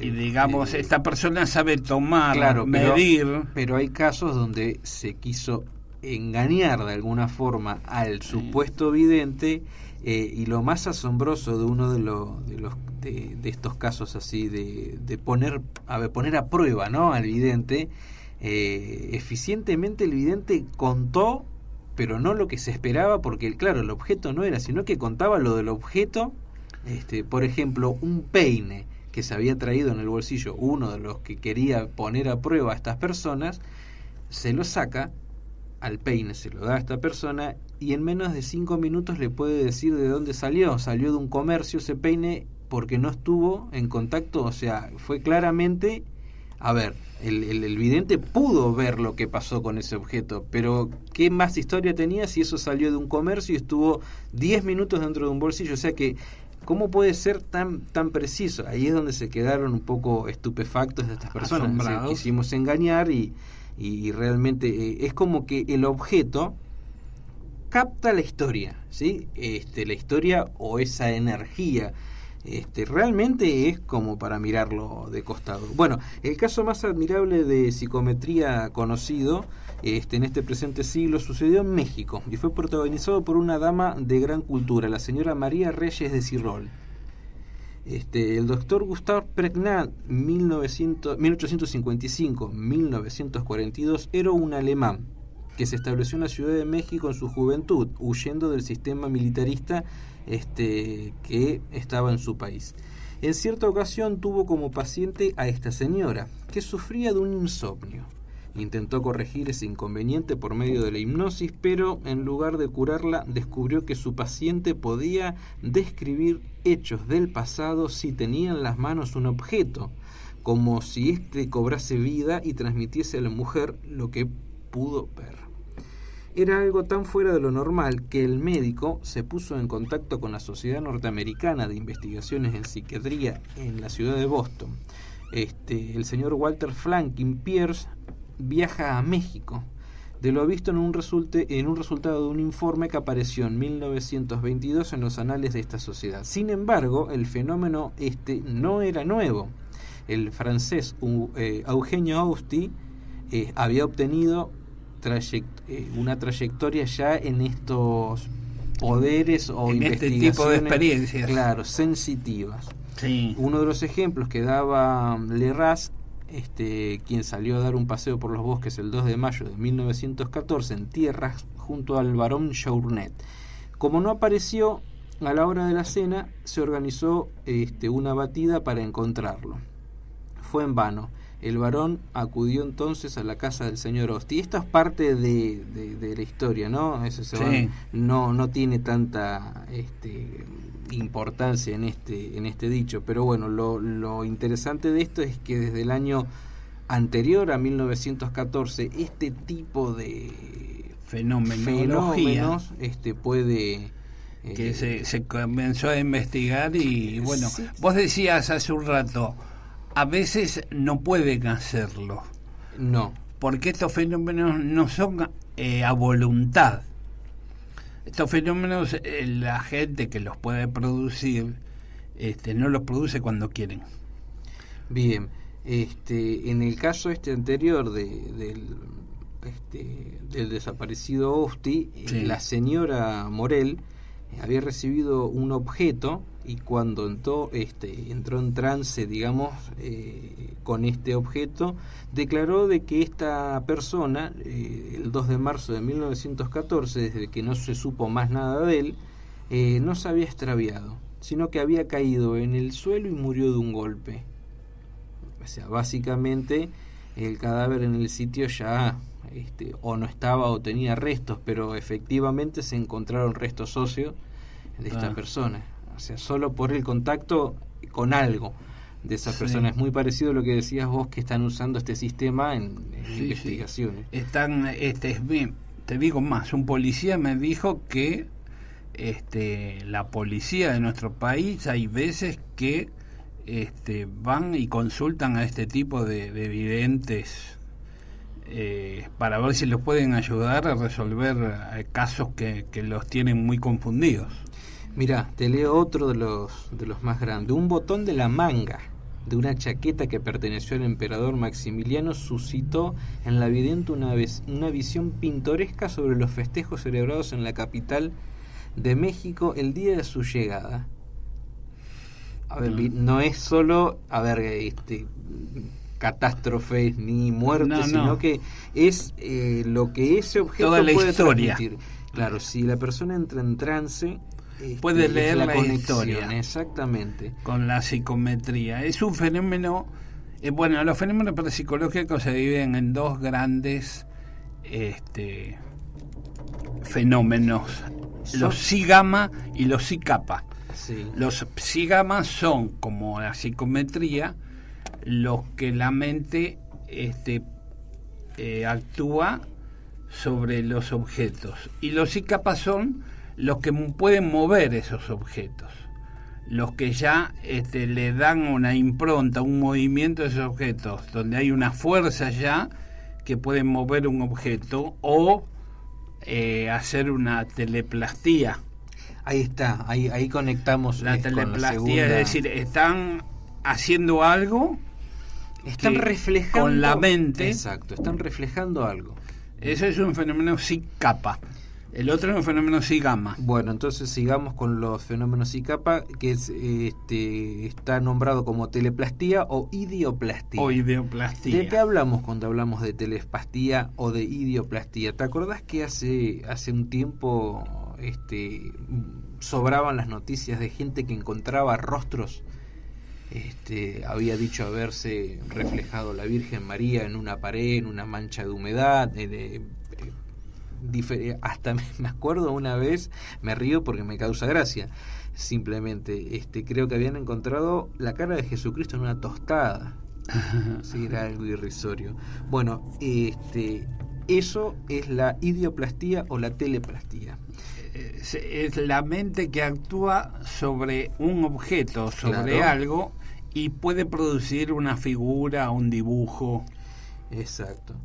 esta persona sabe tomar, claro, medir... Pero hay casos donde se quiso engañar de alguna forma al supuesto vidente, y lo más asombroso de uno de estos casos así de poner a prueba, ¿no?, al vidente, eficientemente el vidente contó, pero no lo que se esperaba, porque claro, el objeto no era, sino que contaba lo del objeto. Por ejemplo, un peine que se había traído en el bolsillo uno de los que quería poner a prueba a estas personas, se lo saca al peine, se lo da a esta persona, y en menos de 5 minutos le puede decir de dónde salió de un comercio ese peine, porque no estuvo en contacto. O sea, fue claramente, a ver, el vidente pudo ver lo que pasó con ese objeto, pero ¿qué más historia tenía si eso salió de un comercio y estuvo 10 minutos dentro de un bolsillo? O sea que, ¿cómo puede ser tan preciso? Ahí es donde se quedaron un poco estupefactos de estas personas. Se quisimos engañar y realmente es como que el objeto capta la historia, ¿sí? La historia o esa energía. Realmente es como para mirarlo de costado. Bueno, el caso más admirable de psicometría conocido en este presente siglo sucedió en México y fue protagonizado por una dama de gran cultura, la señora María Reyes de Cirrol. El doctor Gustave Pregnant, 1855-1942, era un alemán que se estableció en la Ciudad de México en su juventud, huyendo del sistema militarista que estaba en su país. En cierta ocasión tuvo como paciente a esta señora, que sufría de un insomnio. Intentó corregir ese inconveniente por medio de la hipnosis, pero en lugar de curarla, descubrió que su paciente podía describir hechos del pasado si tenía en las manos un objeto, como si éste cobrase vida y transmitiese a la mujer lo que pudo ver. Era algo tan fuera de lo normal que el médico se puso en contacto con la Sociedad Norteamericana de Investigaciones en Psiquiatría en la ciudad de Boston. El señor Walter Franklin Pierce viaja a México, de lo visto en un resultado de un informe que apareció en 1922 en los anales de esta sociedad. Sin embargo, el fenómeno no era nuevo. El francés Eugenio Austi había obtenido una trayectoria ya en estos poderes o en investigaciones, este tipo de experiencias, claro, sensitivas. Sí. Uno de los ejemplos que daba Leras, quien salió a dar un paseo por los bosques el 2 de mayo de 1914 en tierras junto al barón Journet. Como no apareció a la hora de la cena, se organizó una batida para encontrarlo. Fue en vano. El varón acudió entonces a la casa del señor Austi. Esto es parte de la historia, ¿no? Sí. No tiene tanta importancia en este dicho, pero bueno, lo interesante de esto es que desde el año anterior a 1914 este tipo de fenómenos puede que se comenzó a investigar y bueno, sí. Vos decías hace un rato, a veces no pueden hacerlo. No. Porque estos fenómenos no son a voluntad. Estos fenómenos, la gente que los puede producir, no los produce cuando quieren. Bien. En el caso anterior del desaparecido Austi, sí. La señora Morel había recibido un objeto y cuando entró en trance, digamos, con este objeto, declaró de que esta persona, el 2 de marzo de 1914, desde que no se supo más nada de él, no se había extraviado, sino que había caído en el suelo y murió de un golpe. O sea, básicamente el cadáver en el sitio ya o no estaba o tenía restos, pero efectivamente se encontraron restos óseos de esta persona. O sea, solo por el contacto con algo de esa persona. Es muy parecido a lo que decías vos, que están usando este sistema en investigaciones. Sí. Están, te digo más, un policía me dijo que la policía de nuestro país hay veces que van y consultan a este tipo de videntes para ver si los pueden ayudar a resolver casos que los tienen muy confundidos. Mirá, te leo otro de los más grandes. Un botón de la manga de una chaqueta que perteneció al emperador Maximiliano suscitó en la vidente una visión pintoresca sobre los festejos celebrados en la capital de México el día de su llegada. A ver, no es solo catástrofes ni muertes, sino que es lo que ese objeto toda la puede historia. transmitir. Claro, si la persona entra en trance, puede leer la historia, exactamente, con la psicometría. Es un fenómeno, los fenómenos parapsicológicos se dividen en dos grandes fenómenos, los psi gamma y los psi kappa. Sí. Los psi gamma son, como la psicometría, los que la mente actúa sobre los objetos, y los psi kappa son los que pueden mover esos objetos, los que ya le dan una impronta, un movimiento a esos objetos, donde hay una fuerza ya que pueden mover un objeto o hacer una teleplastía. Ahí está, ahí conectamos la teleplastía, con la segunda. Es decir, están haciendo algo, están reflejando con la mente. Exacto, están reflejando algo. Eso es un fenómeno psi kappa. El otro es un fenómeno psi gamma. Bueno, entonces sigamos con los fenómenos psi kappa, que está nombrado como teleplastía o idioplastía. ¿De qué hablamos cuando hablamos de teleplastía o de idioplastía? ¿Te acordás que hace un tiempo sobraban las noticias de gente que encontraba rostros había dicho haberse reflejado la Virgen María en una pared, en una mancha de humedad, hasta me acuerdo una vez, me río porque me causa gracia, simplemente creo que habían encontrado la cara de Jesucristo en una tostada. Sí, era algo irrisorio. Bueno, eso es la idioplastía o la teleplastía. Es la mente que actúa sobre un objeto, sobre Claro. algo, y puede producir una figura, un dibujo. Exacto.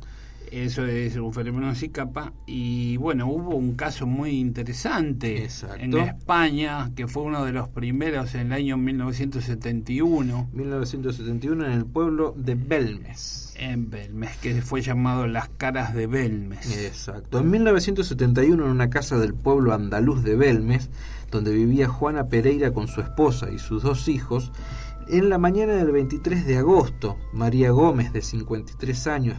Eso es un fenómeno así capa. Y bueno, hubo un caso muy interesante Exacto. en España, que fue uno de los primeros en el año 1971. 1971 en el pueblo de Belmes. En Belmes, que fue llamado Las Caras de Belmes. Exacto. En 1971, en una casa del pueblo andaluz de Belmes, donde vivía Juana Pereira con su esposa y sus 2 hijos, en la mañana del 23 de agosto, María Gómez, de 53 años,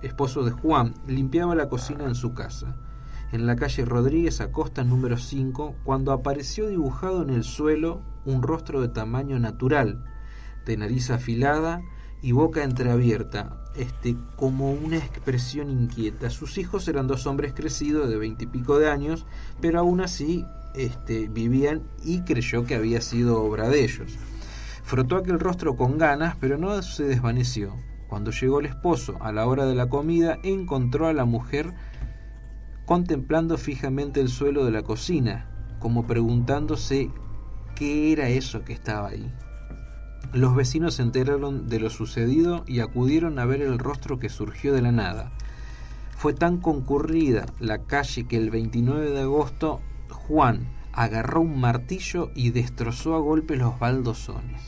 esposo de Juan, limpiaba la cocina en su casa, en la calle Rodríguez Acosta número 5, cuando apareció dibujado en el suelo un rostro de tamaño natural, de nariz afilada y boca entreabierta, como una expresión inquieta. Sus hijos eran 2 hombres crecidos de 20 y pico de años, pero aún así vivían, y creyó que había sido obra de ellos. Frotó aquel rostro con ganas, pero no se desvaneció. Cuando llegó el esposo a la hora de la comida, encontró a la mujer contemplando fijamente el suelo de la cocina, como preguntándose qué era eso que estaba ahí. Los vecinos se enteraron de lo sucedido y acudieron a ver el rostro que surgió de la nada. Fue tan concurrida la calle que el 29 de agosto Juan agarró un martillo y destrozó a golpes los baldosones.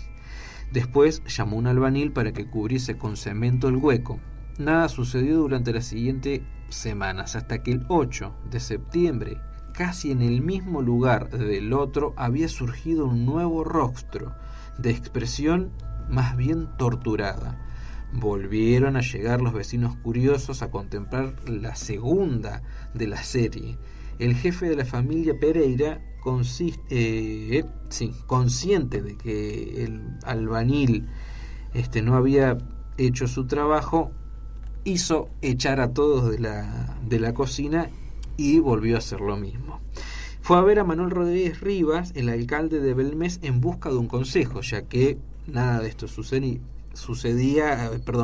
Después llamó a un albañil para que cubriese con cemento el hueco. Nada sucedió durante las siguientes semanas, hasta que el 8 de septiembre, casi en el mismo lugar del otro, había surgido un nuevo rostro, de expresión más bien torturada. Volvieron a llegar los vecinos curiosos a contemplar la segunda de la serie. El jefe de la familia Pereira, consciente de que el albañil no había hecho su trabajo, hizo echar a todos de la cocina y volvió a hacer lo mismo. Fue a ver a Manuel Rodríguez Rivas, el alcalde de Belmes, en busca de un consejo, ya que nada de esto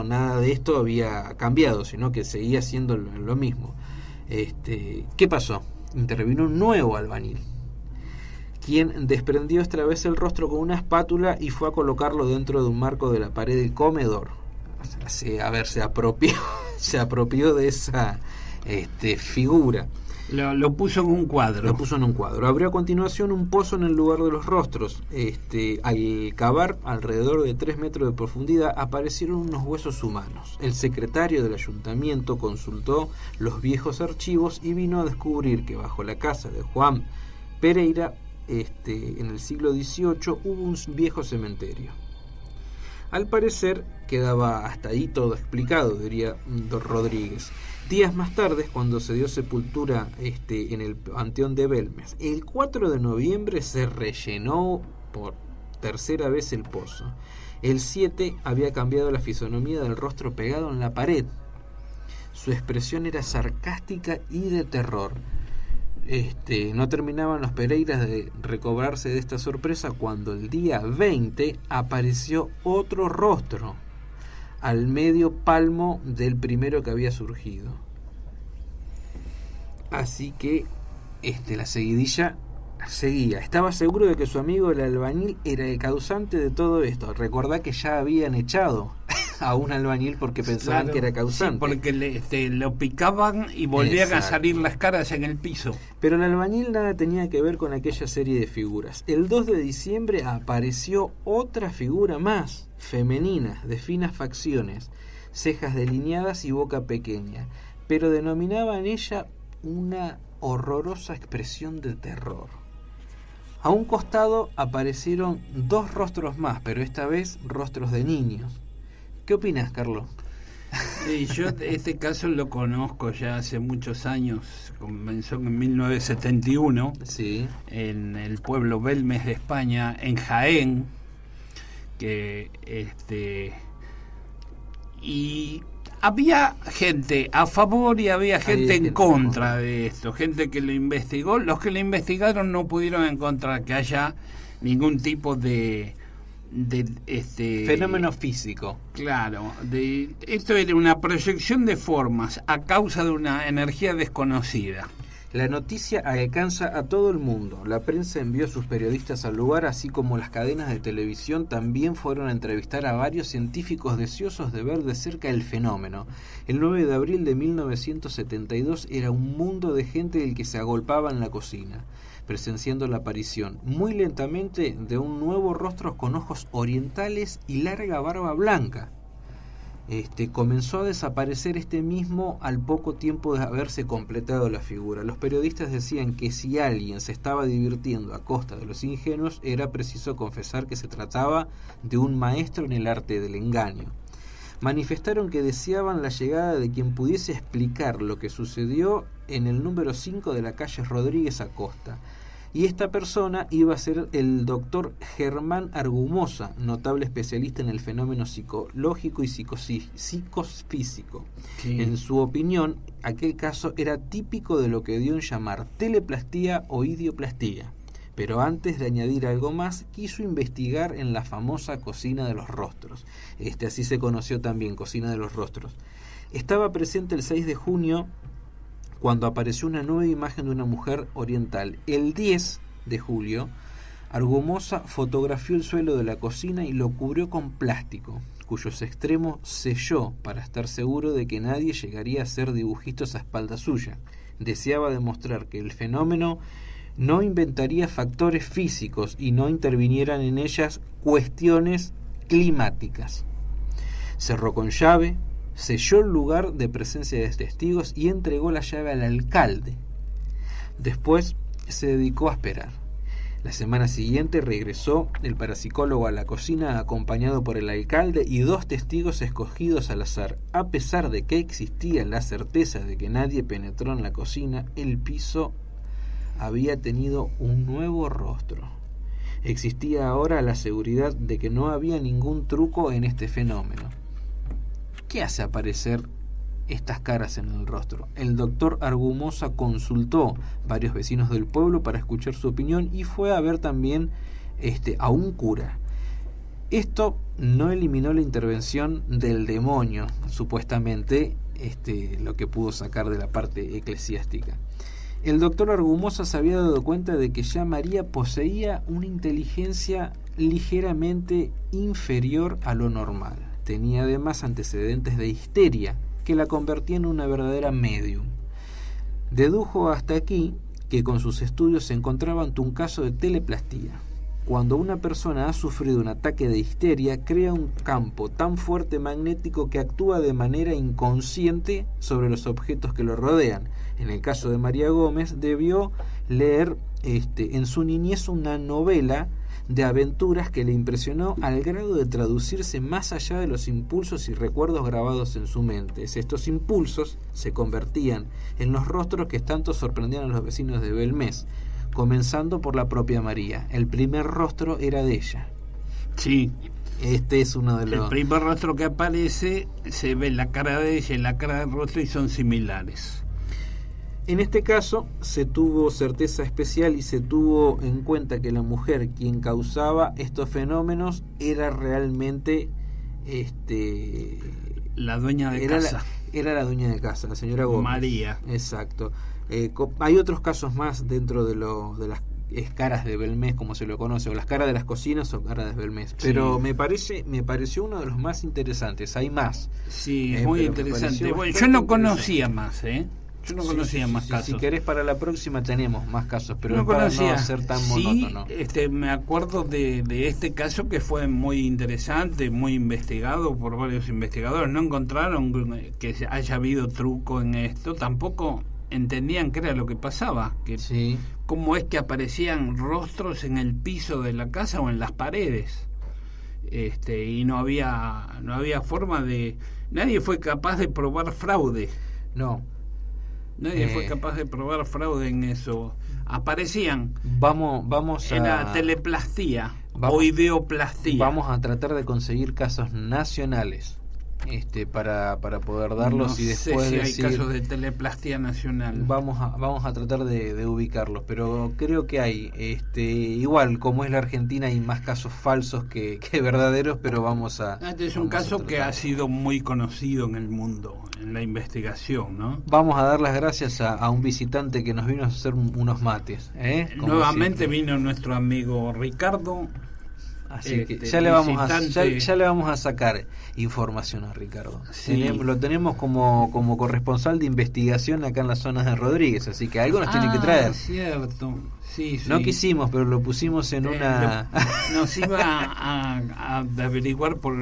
nada de esto había cambiado, sino que seguía siendo lo mismo. ¿Qué pasó? Intervino un nuevo albañil, quien desprendió esta vez el rostro con una espátula y fue a colocarlo dentro de un marco de la pared del comedor. Se apropió de esa figura. Lo puso en un cuadro. Lo puso en un cuadro. Abrió a continuación un pozo en el lugar de los rostros. Al cavar alrededor de 3 metros de profundidad aparecieron unos huesos humanos. El secretario del ayuntamiento consultó los viejos archivos y vino a descubrir que bajo la casa de Juan Pereira, en el siglo XVIII, hubo un viejo cementerio. Al parecer quedaba hasta ahí todo explicado, diría Don Rodríguez. Días más tarde, cuando se dio sepultura en el Panteón de Belmes, el 4 de noviembre se rellenó por tercera vez el pozo. El 7 había cambiado la fisonomía del rostro pegado en la pared. Su expresión era sarcástica y de terror. No terminaban los Pereiras de recobrarse de esta sorpresa cuando el día 20 apareció otro rostro al medio palmo del primero que había surgido. Así que la seguidilla seguía. Estaba seguro de que su amigo el albañil era el causante de todo esto. Recordá que ya habían echado a un albañil porque pensaban, claro, que era causante. Sí, porque lo picaban y volvían a salir las caras en el piso. Pero el albañil nada tenía que ver con aquella serie de figuras. El 2 de diciembre apareció otra figura más, femenina, de finas facciones, cejas delineadas y boca pequeña, pero denominaba en ella una horrorosa expresión de terror. A un costado aparecieron 2 rostros más, pero esta vez rostros de niños. ¿Qué opinas, Carlos? Yo este caso lo conozco ya hace muchos años. Comenzó en 1971, sí, en el pueblo Belmes de España, en Jaén, que y había gente a favor y había gente en contra de esto, gente que lo investigó. Los que lo investigaron no pudieron encontrar que haya ningún tipo de fenómeno físico. Claro, esto era una proyección de formas a causa de una energía desconocida. La noticia alcanza a todo el mundo. La prensa envió a sus periodistas al lugar, así como las cadenas de televisión también fueron a entrevistar a varios científicos deseosos de ver de cerca el fenómeno. El 9 de abril de 1972 era un mundo de gente el que se agolpaba en la cocina, presenciando la aparición, muy lentamente, de un nuevo rostro con ojos orientales y larga barba blanca. Comenzó a desaparecer mismo al poco tiempo de haberse completado la figura. Los periodistas decían que si alguien se estaba divirtiendo a costa de los ingenuos, era preciso confesar que se trataba de un maestro en el arte del engaño. Manifestaron que deseaban la llegada de quien pudiese explicar lo que sucedió en el número 5 de la calle Rodríguez Acosta. Y esta persona iba a ser el doctor Germán Argumosa, notable especialista en el fenómeno psicológico y psicofísico. Sí. En su opinión, aquel caso era típico de lo que dio en llamar teleplastía o idioplastía. Pero antes de añadir algo más, quiso investigar en la famosa cocina de los rostros. Así se conoció también, cocina de los rostros. Estaba presente el 6 de junio cuando apareció una nueva imagen de una mujer oriental. El 10 de julio, Argumosa fotografió el suelo de la cocina y lo cubrió con plástico, cuyos extremos selló para estar seguro de que nadie llegaría a hacer dibujitos a espalda suya. Deseaba demostrar que el fenómeno no inventaría factores físicos y no intervinieran en ellas cuestiones climáticas. Cerró con llave, selló el lugar de presencia de testigos y entregó la llave al alcalde. Después se dedicó a esperar. La semana siguiente regresó el parapsicólogo a la cocina acompañado por el alcalde y 2 testigos escogidos al azar. A pesar de que existía la certeza de que nadie penetró en la cocina, el piso había tenido un nuevo rostro. Existía ahora la seguridad de que no había ningún truco en este fenómeno. ¿Qué hace aparecer estas caras en el rostro? El doctor Argumosa consultó varios vecinos del pueblo para escuchar su opinión y fue a ver también a un cura. Esto no eliminó la intervención del demonio, supuestamente lo que pudo sacar de la parte eclesiástica. El doctor Argumosa se había dado cuenta de que ya María poseía una inteligencia ligeramente inferior a lo normal. Tenía además antecedentes de histeria que la convertía en una verdadera medium. Dedujo hasta aquí que con sus estudios se encontraba ante un caso de teleplastía. Cuando una persona ha sufrido un ataque de histeria, crea un campo tan fuerte magnético que actúa de manera inconsciente sobre los objetos que lo rodean. En el caso de María Gómez, debió leer en su niñez una novela de aventuras que le impresionó al grado de traducirse más allá de los impulsos y recuerdos grabados en su mente. Estos impulsos se convertían en los rostros que tanto sorprendían a los vecinos de Belmez, comenzando por la propia María. El primer rostro era de ella. Sí. Es uno de los... El primer rostro que aparece, se ve la cara de ella y la cara del rostro y son similares. En este caso se tuvo certeza especial y se tuvo en cuenta que la mujer quien causaba estos fenómenos era realmente la dueña de casa. Era la dueña de casa, la señora Gómez. María. Exacto. Hay otros casos más dentro de las caras de Belmez, como se lo conoce, o las caras de las cocinas o caras de Belmez. Pero sí. me pareció uno de los más interesantes. Hay más. Sí, es muy interesante. Bueno, yo no conocía más, Yo no conocía más casos. Si querés para la próxima tenemos más casos, pero no para conocía. No ser tan monótono. Me acuerdo de este caso que fue muy interesante, muy investigado por varios investigadores. No encontraron que haya habido truco en esto, tampoco entendían qué era lo que pasaba, cómo es que aparecían rostros en el piso de la casa o en las paredes. Y no había forma de... Nadie fue capaz de probar fraude. Nadie fue capaz de probar fraude en eso. Aparecían. Vamos en la teleplastía. o ideoplastía. Vamos a tratar de conseguir casos nacionales para poder darlos, no y después sé si decir, hay casos de teleplastía nacional. vamos a tratar de ubicarlos, pero creo que hay igual, como es la Argentina, hay más casos falsos que verdaderos, pero vamos a Este es un caso que ha sido muy conocido en el mundo, en la investigación, ¿no? Vamos a dar las gracias a un visitante que nos vino a hacer unos mates, como Nuevamente siempre. vino nuestro amigo Ricardo. Así que ya le vamos visitante. ya le vamos a sacar información a Ricardo. Sí. Lo tenemos como corresponsal de investigación acá en las zonas de Rodríguez, así que algo nos tiene que traer. Cierto. Sí, No sí. quisimos, pero lo pusimos en una... Nos iba a averiguar por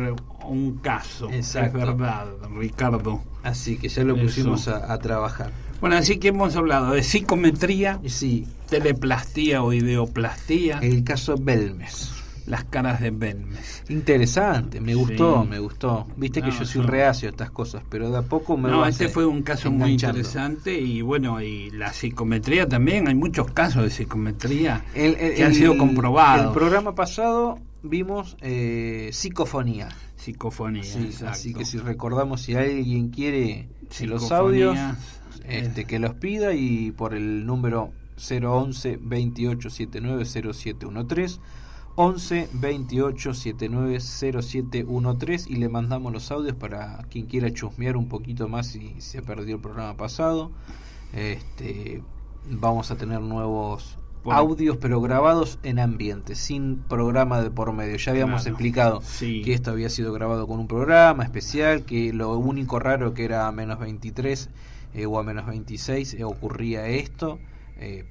un caso. Exacto. Es verdad, Ricardo. Así que ya lo pusimos a trabajar. Bueno, así que hemos hablado de psicometría, Y sí, teleplastía o ideoplastía, el caso Belmes. las caras de Belmes. Interesante, me gustó, Sí. me gustó. Viste que No, yo soy sí. reacio a estas cosas, pero de a poco me No, vas este fue un caso muy enganchando. interesante y bueno, y la psicometría también, hay muchos casos de psicometría El- que han sido comprobados. El programa pasado vimos psicofonía. Psicofonía, Sí, exacto. así que si recordamos, si alguien quiere los Psicofonías, audios, que los pida, y por el número 011 28 79 0713, 11 28 79 0713, y le mandamos los audios para quien quiera chusmear un poquito más si se perdió el programa pasado. Vamos a tener nuevos Bueno. audios, pero grabados en ambiente, sin programa de por medio. Ya habíamos Claro, explicado sí. que esto había sido grabado con un programa especial, que lo único raro que era a menos 23 o a menos 26 ocurría esto.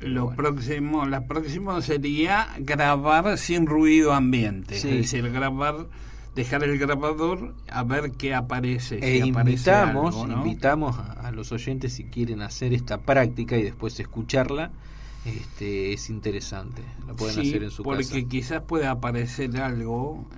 Pero bueno. La próxima sería grabar sin ruido ambiente, Sí. es decir, dejar el grabador a ver qué aparece. Si aparece Invitamos, algo, ¿no? invitamos a los oyentes, si quieren hacer esta práctica y después escucharla, es interesante, lo pueden Sí, hacer en su porque casa. quizás pueda aparecer algo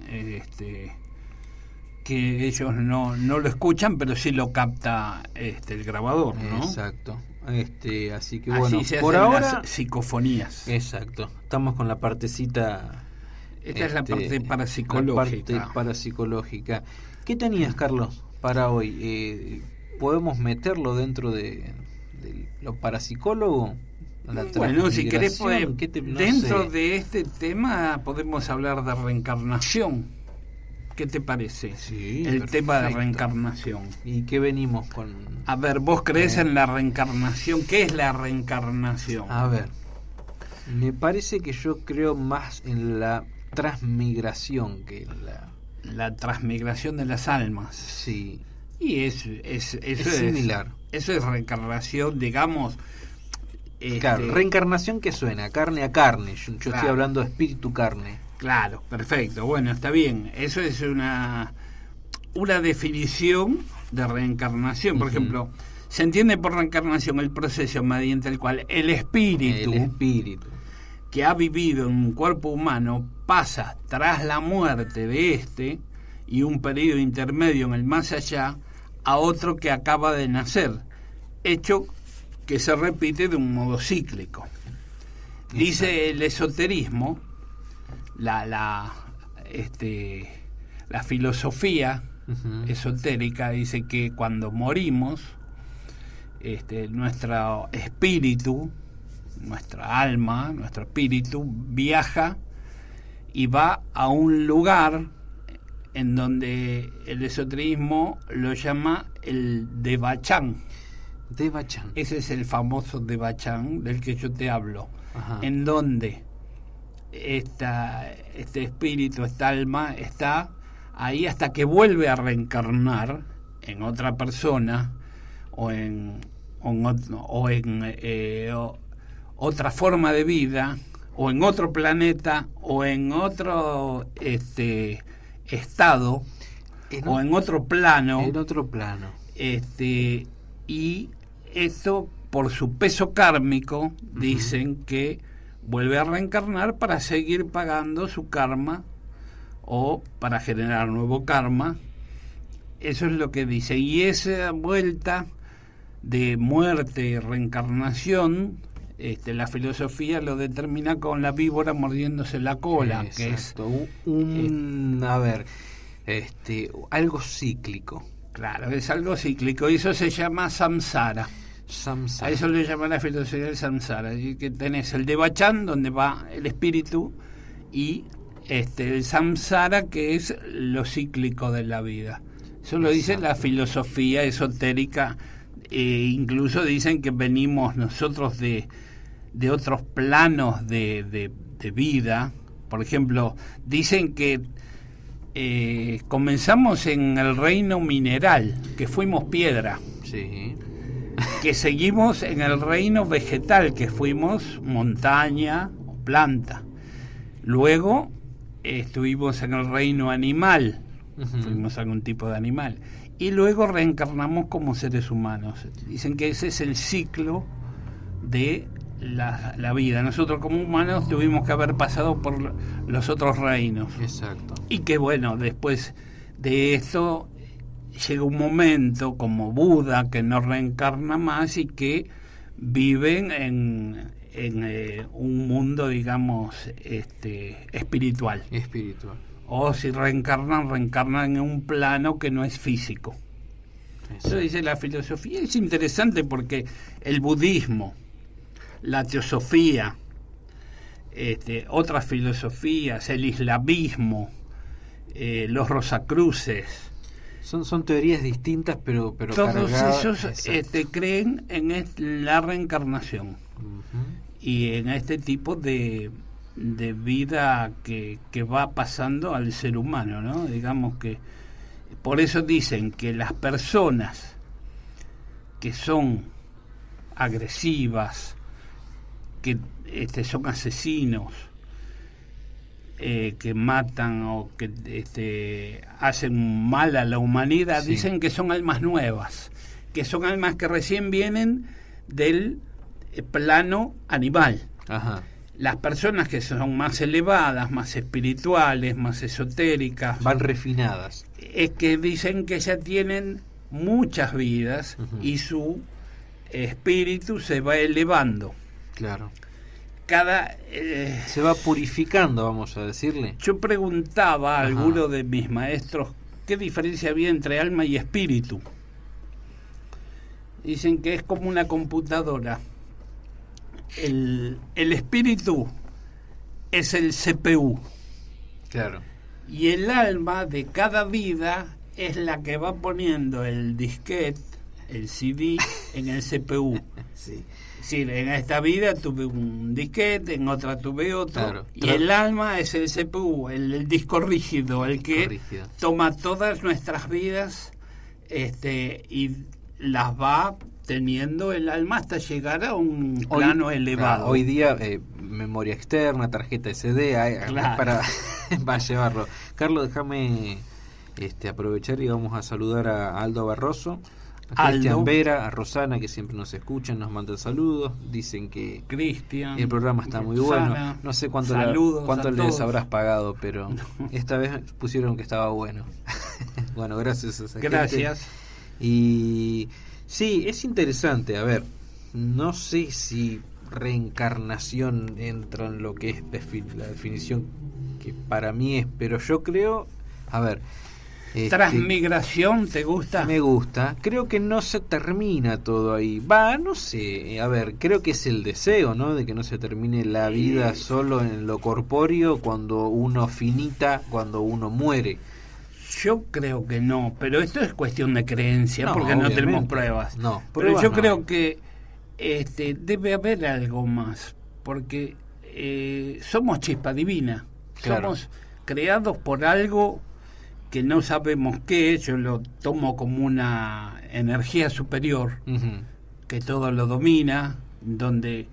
que ellos no lo escuchan, pero sí lo capta el grabador, ¿no? Exacto. Así que Así bueno, se por hacen ahora, las psicofonías. exacto, estamos con la partecita. Esta es la parte parapsicológica. La parte parapsicológica. ¿Qué tenías, Carlos, para hoy? ¿Podemos meterlo dentro de lo parapsicólogo? Bueno, si querés, transmigración, dentro sé. de este tema podemos hablar de reencarnación. ¿Qué te parece? Sí, el tema de perfecto. reencarnación. ¿Y qué venimos con? A ver, ¿vos crees en la reencarnación? ¿Qué es la reencarnación? A ver, me parece que yo creo más en la transmigración que en la... La transmigración de las almas. Sí, Y eso es similar. Eso es reencarnación, digamos. Claro, reencarnación, que suena carne a carne. Yo Claro. estoy hablando de espíritu carne. Claro, perfecto. Bueno, está bien. Eso es una definición de reencarnación. Por Ujú. ejemplo, se entiende por reencarnación el proceso mediante el cual el espíritu que ha vivido en un cuerpo humano pasa tras la muerte de este y un periodo intermedio en el más allá a otro que acaba de nacer, hecho que se repite de un modo cíclico. Dice el esoterismo, la filosofía Ujú. esotérica dice que cuando morimos, nuestro espíritu, nuestra alma, nuestro espíritu viaja y va a un lugar en donde el esoterismo lo llama el Devachan. Devachan. Ese es el famoso Devachan del que yo te hablo, Ajá. en donde este espíritu, esta alma está ahí hasta que vuelve a reencarnar en otra persona o en otra forma de vida, o en otro planeta, o en otro estado, o en otro plano. En otro plano. Y esto, por su peso kármico, dicen que vuelve a reencarnar para seguir pagando su karma o para generar nuevo karma. Eso es lo que dice. Y esa vuelta de muerte y reencarnación la filosofía lo determina con la víbora mordiéndose la cola. Exacto. Que es a ver, algo cíclico. claro, es algo cíclico, y eso se llama samsara. Samsara. A eso le llaman la filosofía del samsara, y que tenés el devachan, donde va el espíritu, y el samsara, que es lo cíclico de la vida. Eso lo dice la filosofía esotérica. Incluso dicen que venimos nosotros de otros planos de vida. Por ejemplo, dicen que comenzamos en el reino mineral, que fuimos piedra. Sí. Que seguimos en el reino vegetal, que fuimos montaña o planta. Luego estuvimos en el reino animal, fuimos algún tipo de animal. Y luego reencarnamos como seres humanos. Dicen que ese es el ciclo de la vida. Nosotros como humanos tuvimos que haber pasado por los otros reinos. Exacto. Y que bueno, después de esto llega un momento como Buda, que no reencarna más y que viven en un mundo, digamos, espiritual. Espiritual. O si reencarnan en un plano que no es físico. Eso dice la filosofía. Es interesante porque el budismo, la teosofía, otras filosofías, el islamismo, los rosacruces, son teorías distintas, pero todos cargadas. esos creen en la reencarnación y en este tipo de vida que va pasando al ser humano, ¿no? Digamos que por eso dicen que las personas que son agresivas, que son asesinos, que matan o que hacen mal a la humanidad, sí, dicen que son almas nuevas, que son almas que recién vienen del plano animal. Ajá. Las personas que son más elevadas, más espirituales, más esotéricas, van refinadas, es que dicen que ya tienen muchas vidas y su espíritu se va elevando. Claro. Se va purificando, vamos a decirle. Yo preguntaba a alguno de mis maestros qué diferencia había entre alma y espíritu. Dicen que es como una computadora. El espíritu es el CPU. Claro. Y el alma de cada vida es la que va poniendo el disquete, el CD, en el CPU. Sí. Sí, en esta vida tuve un disquete, en otra tuve otro. Claro. Y el alma es el CPU, el disco rígido, el que toma todas nuestras vidas y las va teniendo el alma hasta llegar a un plano elevado. Hoy día memoria externa, tarjeta SD, para llevarlo. Carlos, déjame aprovechar y vamos a saludar a Aldo Barroso, a Cristian Vera, a Rosana, que siempre nos escuchan, nos mandan saludos, dicen que Cristian, el programa está muy bueno. No sé cuánto les habrás pagado, pero esta vez pusieron que estaba bueno. Bueno, gracias a esa Gracias. Gente. Y sí, es interesante. A ver, no sé si reencarnación entra en lo que es la definición que para mí es, pero yo creo, a ver, ¿transmigración te gusta? Me gusta. Creo que no se termina todo ahí. No sé. A ver, creo que es el deseo, ¿no? De que no se termine la vida solo en lo corpóreo cuando uno finita, cuando uno muere. Yo creo que no, pero esto es cuestión de creencia, porque no tenemos pruebas. No, pero yo creo que debe haber algo más, porque somos chispa divina. Claro. Somos creados por algo que no sabemos qué es. Yo lo tomo como una energía superior que todo lo domina, donde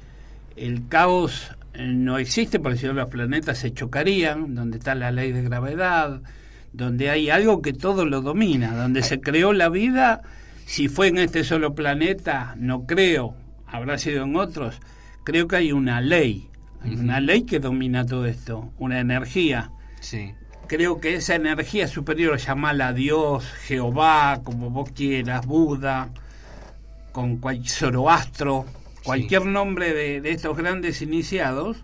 el caos no existe, porque si no los planetas se chocarían, donde está la ley de gravedad, donde hay algo que todo lo domina, donde se creó la vida. Si fue en este solo planeta, no creo, habrá sido en otros. Creo que hay una ley, una ley que domina todo esto, una energía. Sí. Creo que esa energía superior, llamala Dios, Jehová, como vos quieras, Buda, con Zoroastro, cualquier nombre de estos grandes iniciados,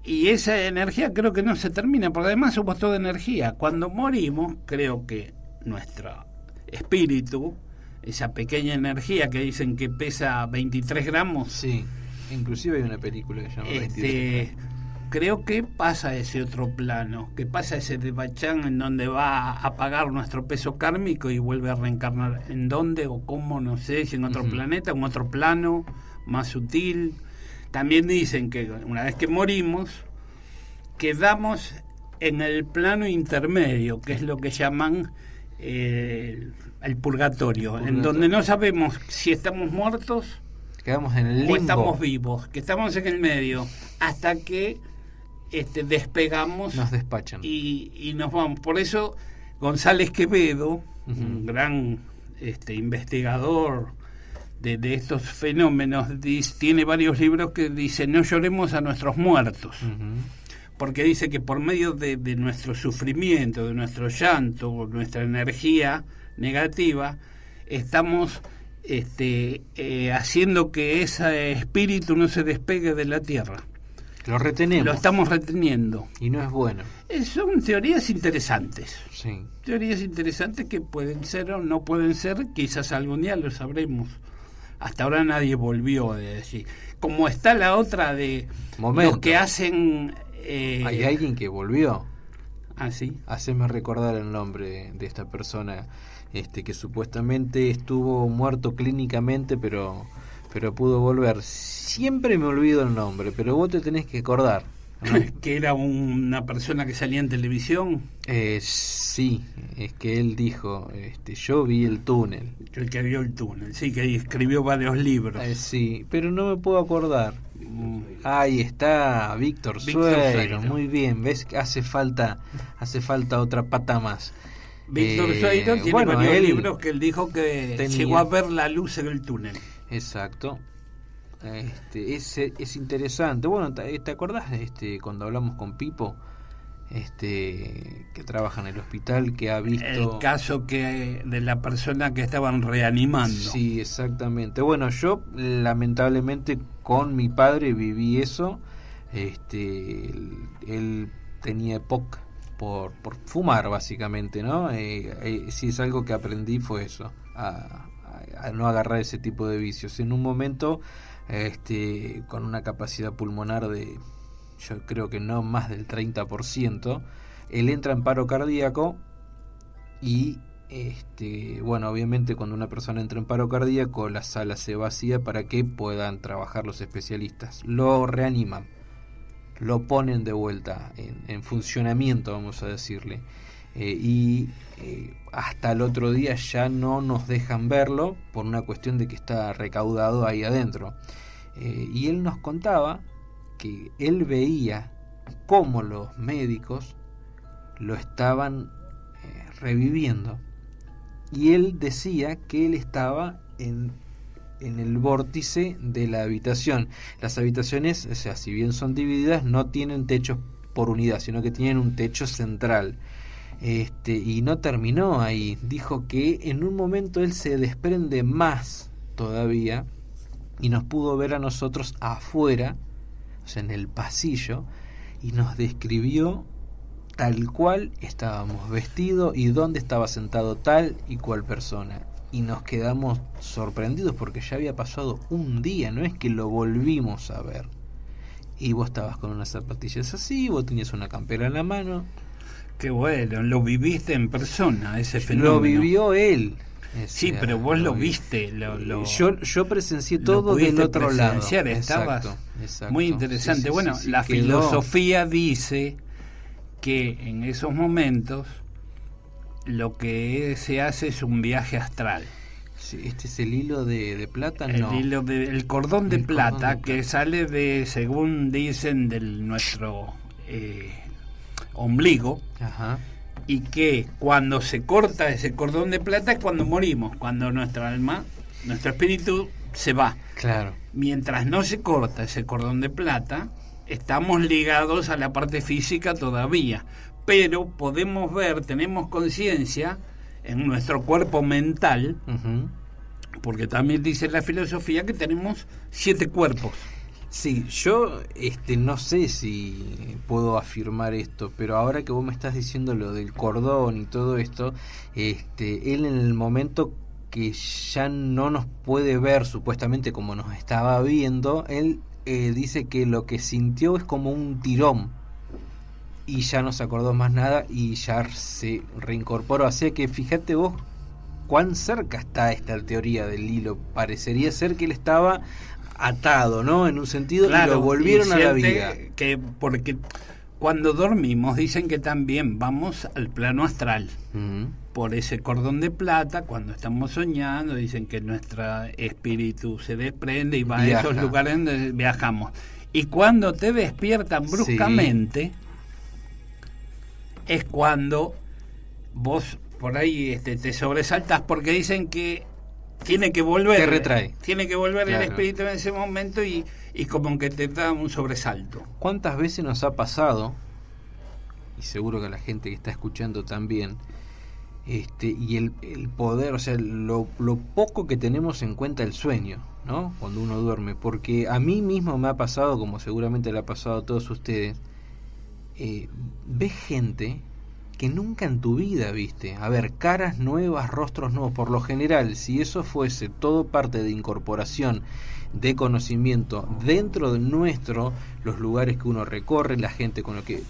y esa energía creo que no se termina, porque además somos toda energía. Cuando morimos, creo que nuestro espíritu, esa pequeña energía que dicen que pesa 23 gramos, sí, inclusive hay una película que se llama 23 gramos. Creo que pasa a ese otro plano, que pasa a ese Devachan en donde va a apagar nuestro peso kármico y vuelve a reencarnar. ¿En dónde o cómo? No sé, si en otro planeta, en otro plano más sutil. También dicen que una vez que morimos, quedamos en el plano intermedio, que es lo que llaman el purgatorio, en donde no sabemos si estamos muertos, quedamos en el limbo, o estamos vivos, que estamos en el medio, hasta que despegamos, nos despachan y nos vamos. Por eso González Quevedo, un gran investigador de estos fenómenos, tiene varios libros que dicen: no lloremos a nuestros muertos, porque dice que por medio de nuestro sufrimiento, de nuestro llanto, nuestra energía negativa, estamos haciendo que ese espíritu no se despegue de la tierra. Lo retenemos. Lo estamos reteniendo. Y no es bueno. Son teorías interesantes. Sí. Teorías interesantes que pueden ser o no pueden ser, quizás algún día lo sabremos. Hasta ahora nadie volvió de decir. Como está la otra de los que hacen... ¿Hay alguien que volvió? Ah, sí. Haceme recordar el nombre de esta persona que supuestamente estuvo muerto clínicamente, pero pudo volver. Siempre me olvido el nombre, pero vos te tenés que acordar, ¿no? Que era una persona que salía en televisión. Sí, es que él dijo, yo vi el túnel. El que vio el túnel, sí, que escribió varios libros. Sí, pero no me puedo acordar. Ahí está, Víctor Sueiro, muy bien, ves que hace falta otra pata más. Víctor Sueiro tiene varios libros que él dijo que llegó a ver la luz en el túnel. Exacto. Es interesante. Bueno, ¿te acordás cuando hablamos con Pipo, que trabaja en el hospital, que ha visto el caso de la persona que estaban reanimando? Sí, exactamente. Bueno, yo lamentablemente con mi padre viví eso. Él tenía EPOC por fumar, básicamente, ¿no? Si es algo que aprendí fue eso, a no agarrar ese tipo de vicios. En un momento, con una capacidad pulmonar de, yo creo que no más del 30%, él entra en paro cardíaco y, bueno, obviamente cuando una persona entra en paro cardíaco, la sala se vacía para que puedan trabajar los especialistas. Lo reaniman, lo ponen de vuelta en funcionamiento, vamos a decirle. Hasta el otro día ya no nos dejan verlo por una cuestión de que está recaudado ahí adentro, y él nos contaba que él veía cómo los médicos lo estaban reviviendo, y él decía que él estaba en el vórtice de la habitación. Las habitaciones, o sea, si bien son divididas, no tienen techos por unidad, sino que tienen un techo central. Y no terminó ahí. Dijo que en un momento él se desprende más todavía y nos pudo ver a nosotros afuera, o sea, en el pasillo, y nos describió tal cual estábamos vestidos y dónde estaba sentado tal y cual persona. Y nos quedamos sorprendidos porque ya había pasado un día, no es que lo volvimos a ver. Y vos estabas con unas zapatillas así, vos tenías una campera en la mano. Qué bueno, lo viviste en persona, ese fenómeno. Lo vivió él. Sí, pero vos lo viste. Yo presencié todo del otro lado. Estabas exacto. Muy interesante. Sí, Sí, la filosofía dice que en esos momentos lo que se hace es un viaje astral. Sí, este es el hilo de plata, el cordón de plata que sale de, según dicen, del nuestro ombligo. Ajá. Y que cuando se corta ese cordón de plata es cuando morimos, cuando nuestra alma, nuestro espíritu se va. Claro. Mientras no se corta ese cordón de plata, estamos ligados a la parte física todavía, pero podemos ver, tenemos conciencia en nuestro cuerpo mental, porque también dice la filosofía que tenemos 7 cuerpos. Sí, yo no sé si puedo afirmar esto, pero ahora que vos me estás diciendo lo del cordón y todo esto, él en el momento que ya no nos puede ver supuestamente como nos estaba viendo, él dice que lo que sintió es como un tirón y ya no se acordó más nada y ya se reincorporó. Así que fíjate vos cuán cerca está esta teoría del hilo. Parecería ser que él estaba atado, ¿no? En un sentido, claro, y lo volvieron a la vida. Que porque cuando dormimos dicen que también vamos al plano astral. Uh-huh. Por ese cordón de plata, cuando estamos soñando, dicen que nuestro espíritu se desprende y va a esos lugares donde viajamos. Y cuando te despiertan bruscamente, es cuando vos por ahí te sobresaltas, porque dicen que tiene que volver. Te retrae. Tiene que volver el espíritu en ese momento y como que te da un sobresalto. ¿Cuántas veces nos ha pasado? Y seguro que a la gente que está escuchando también. Y el poder, o sea, lo poco que tenemos en cuenta el sueño, ¿no? Cuando uno duerme, porque a mí mismo me ha pasado, como seguramente le ha pasado a todos ustedes, ves gente que nunca en tu vida viste. A ver, caras nuevas, rostros nuevos. Por lo general, si eso fuese todo parte de incorporación de conocimiento dentro de los lugares que uno recorre, la gente con lo que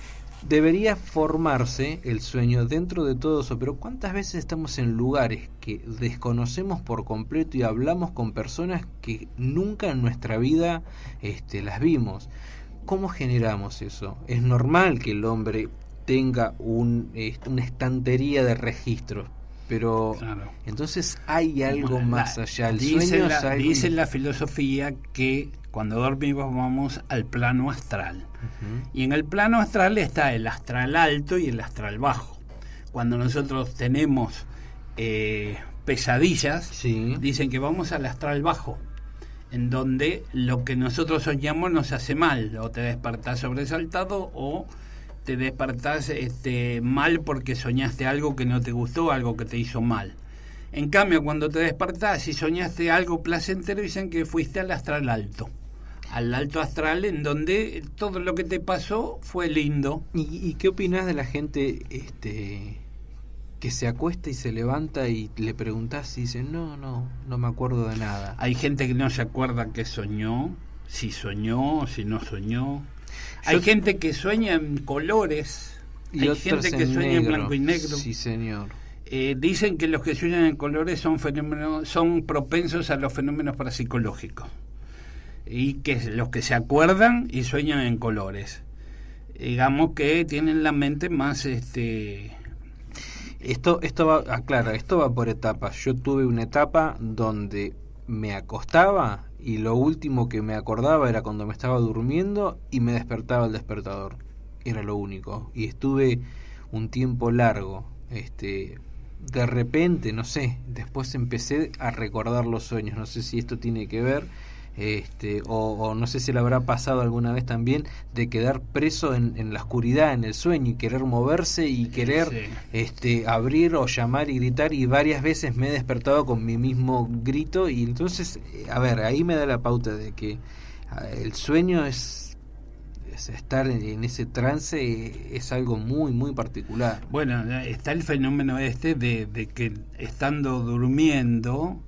debería formarse el sueño dentro de todo eso. Pero ¿cuántas veces estamos en lugares que desconocemos por completo y hablamos con personas que nunca en nuestra vida las vimos? ¿Cómo generamos eso? Es normal que el hombre tenga una estantería de registros, pero claro, entonces hay algo más allá. El sueño dice la filosofía que cuando dormimos vamos al plano astral. Uh-huh. Y en el plano astral está el astral alto y el astral bajo. Cuando nosotros tenemos pesadillas, dicen que vamos al astral bajo, en donde lo que nosotros soñamos nos hace mal, o te despertás sobresaltado o te despertás mal porque soñaste algo que no te gustó, algo que te hizo mal. En cambio, cuando te despertás y soñaste algo placentero, dicen que fuiste al astral alto, al alto astral, en donde todo lo que te pasó fue lindo. ¿Y qué opinás de la gente que se acuesta y se levanta y le preguntás y dice no me acuerdo de nada? Hay gente que no se acuerda que soñó, si no soñó. Hay gente que sueña en colores, y hay gente que sueña en blanco y negro. Sí, señor. Dicen que los que sueñan en colores son propensos a los fenómenos parapsicológicos, y que los que se acuerdan y sueñan en colores, digamos que tienen la mente más Esto va por etapas. Yo tuve una etapa donde me acostaba y lo último que me acordaba era cuando me estaba durmiendo y me despertaba el despertador. Era lo único. Y estuve un tiempo largo. De repente, no sé, después empecé a recordar los sueños. No sé si esto tiene que ver, o no sé si le habrá pasado alguna vez también de quedar preso en la oscuridad, en el sueño, y querer moverse y querer abrir o llamar y gritar, y varias veces me he despertado con mi mismo grito. Y entonces, a ver, ahí me da la pauta de que el sueño es estar en ese trance, es algo muy muy particular. Bueno, está el fenómeno de que estando durmiendo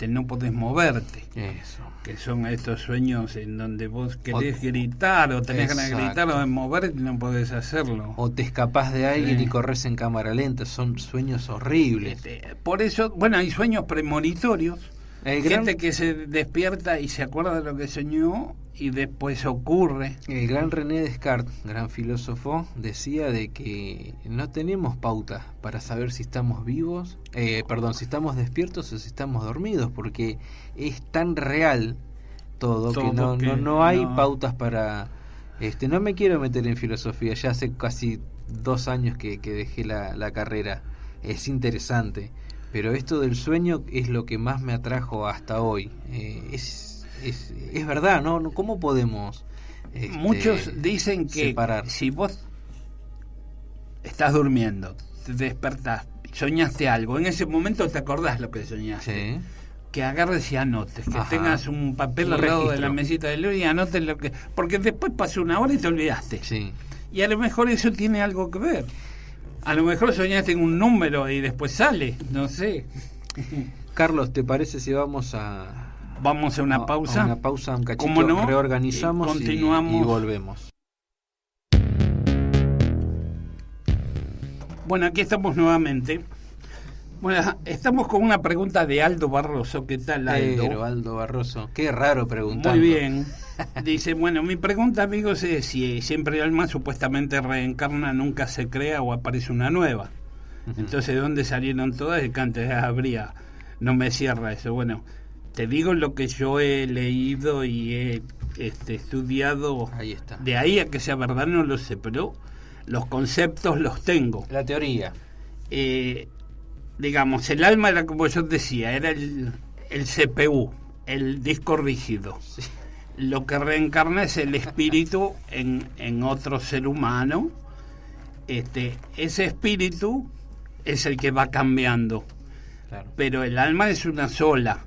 no podés moverte. Eso. Que son estos sueños en donde vos querés gritar o tenés ganas de gritar o de moverte y no podés hacerlo. O te escapás de alguien y corres en cámara lenta. Son sueños horribles. Por eso, bueno, hay sueños premonitorios. Gente que se despierta y se acuerda de lo que soñó y después ocurre. El gran René Descartes, gran filósofo, decía de que no tenemos pautas para saber si estamos vivos, si estamos despiertos o si estamos dormidos, porque es tan real todo que no hay pautas para... no me quiero meter en filosofía, ya hace casi 2 años que dejé la carrera. Es interesante, pero esto del sueño es lo que más me atrajo hasta hoy. Es verdad, ¿no? ¿Cómo podemos muchos dicen que separar? Si vos estás durmiendo, te despertás, soñaste algo, en ese momento te acordás lo que soñaste. Sí. que agarres y anotes, que Ajá. tengas un papel Un al lado de registro. la mesita de luz y anotes lo que... Porque después pasó una hora y te olvidaste. Sí. Y a lo mejor eso tiene algo que ver. A lo mejor soñaste en un número y después sale, no sé. Carlos, ¿te parece si vamos a... Vamos a una pausa. A una pausa, un cachito, ¿Cómo no? reorganizamos Continuamos. y volvemos. Bueno, aquí estamos nuevamente. Bueno, estamos con una pregunta de Aldo Barroso. ¿Qué tal, Aldo? Pero Aldo Barroso, qué raro preguntando. Muy bien. Dice, bueno, mi pregunta, amigos, es si siempre el alma supuestamente reencarna, nunca se crea o aparece una nueva. Entonces, ¿de dónde salieron todas? ¿De qué antes habría? No me cierra eso. Bueno, te digo lo que yo he leído y he estudiado. Ahí está. De ahí a que sea verdad no lo sé, pero los conceptos los tengo. La teoría. Digamos, el alma era, como yo decía, era el CPU, el disco rígido. Sí. Lo que reencarna es el espíritu en otro ser humano. Ese espíritu es el que va cambiando, Claro. pero el alma es una sola.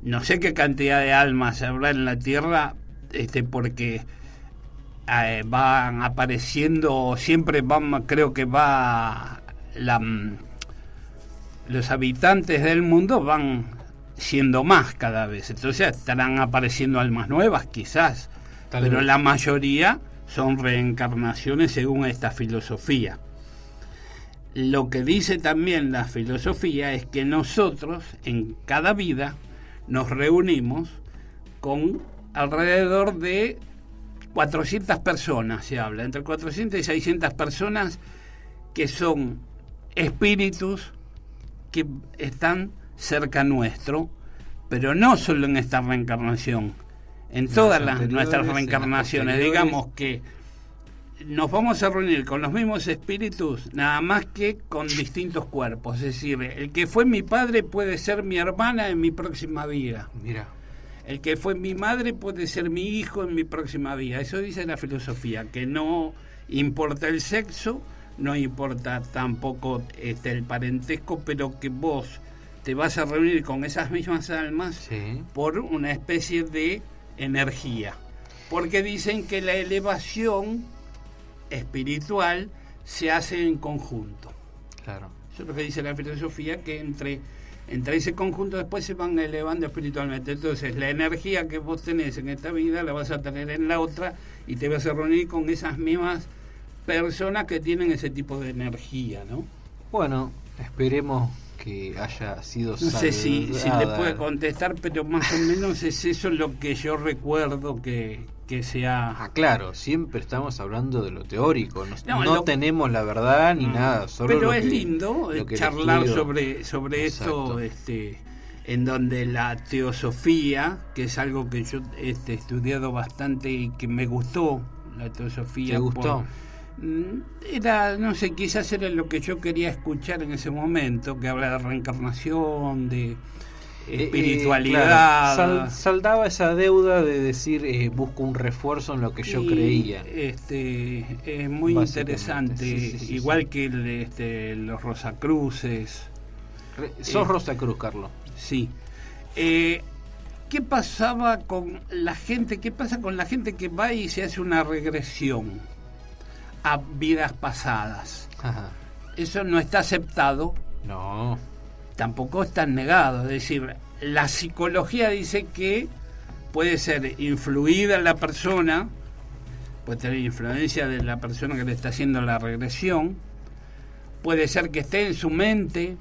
No sé qué cantidad de almas habrá en la Tierra, porque van apareciendo, siempre van, creo que va los habitantes del mundo van siendo más cada vez, entonces estarán apareciendo almas nuevas quizás, Tal pero vez. la mayoría son reencarnaciones según esta filosofía. Lo que dice también la filosofía es que nosotros en cada vida nos reunimos con alrededor de 400 personas, se habla, entre 400 y 600 personas que son espíritus que están cerca nuestro, pero no solo en esta reencarnación, en todas nuestras reencarnaciones. Digamos que nos vamos a reunir con los mismos espíritus, nada más que con distintos cuerpos. Es decir, el que fue mi padre puede ser mi hermana en mi próxima vida. Mira. El que fue mi madre puede ser mi hijo en mi próxima vida. Eso dice la filosofía, que no importa el sexo, no importa tampoco el parentesco, pero que vos te vas a reunir con esas mismas almas, Sí. por una especie de energía. Porque dicen que la elevación espiritual se hace en conjunto. Claro. Eso es lo que dice la filosofía, que entre ese conjunto después se van elevando espiritualmente. Entonces la energía que vos tenés en esta vida la vas a tener en la otra y te vas a reunir con esas mismas personas que tienen ese tipo de energía, ¿no? Bueno, esperemos que haya sido No sé si le saldada. puede contestar, pero más o menos es eso lo que yo recuerdo que se ha... Ah, claro, siempre estamos hablando de lo teórico, No, no lo- tenemos la verdad ni nada, solo pero lo es que- lindo lo que el charlar estudio- sobre Exacto. esto, en donde la teosofía, que es algo que yo he estudiado bastante y que me gustó, la teosofía. ¿Te gustó? Era, no sé, quizás era lo que yo quería escuchar en ese momento, que habla de reencarnación, de espiritualidad. Claro, saldaba esa deuda de decir busco un refuerzo en lo que yo Y, creía. Es muy Básicamente, interesante, sí, igual sí. que los Rosacruces. Sos Rosa Cruz, Carlos. Sí. ¿Qué pasaba con la gente? ¿Qué pasa con la gente que va y se hace una regresión a vidas pasadas? Ajá. Eso no está aceptado, No, tampoco está negado. Es decir, la psicología dice que puede ser influida en la persona, puede tener influencia de la persona que le está haciendo la regresión, puede ser que esté en su mente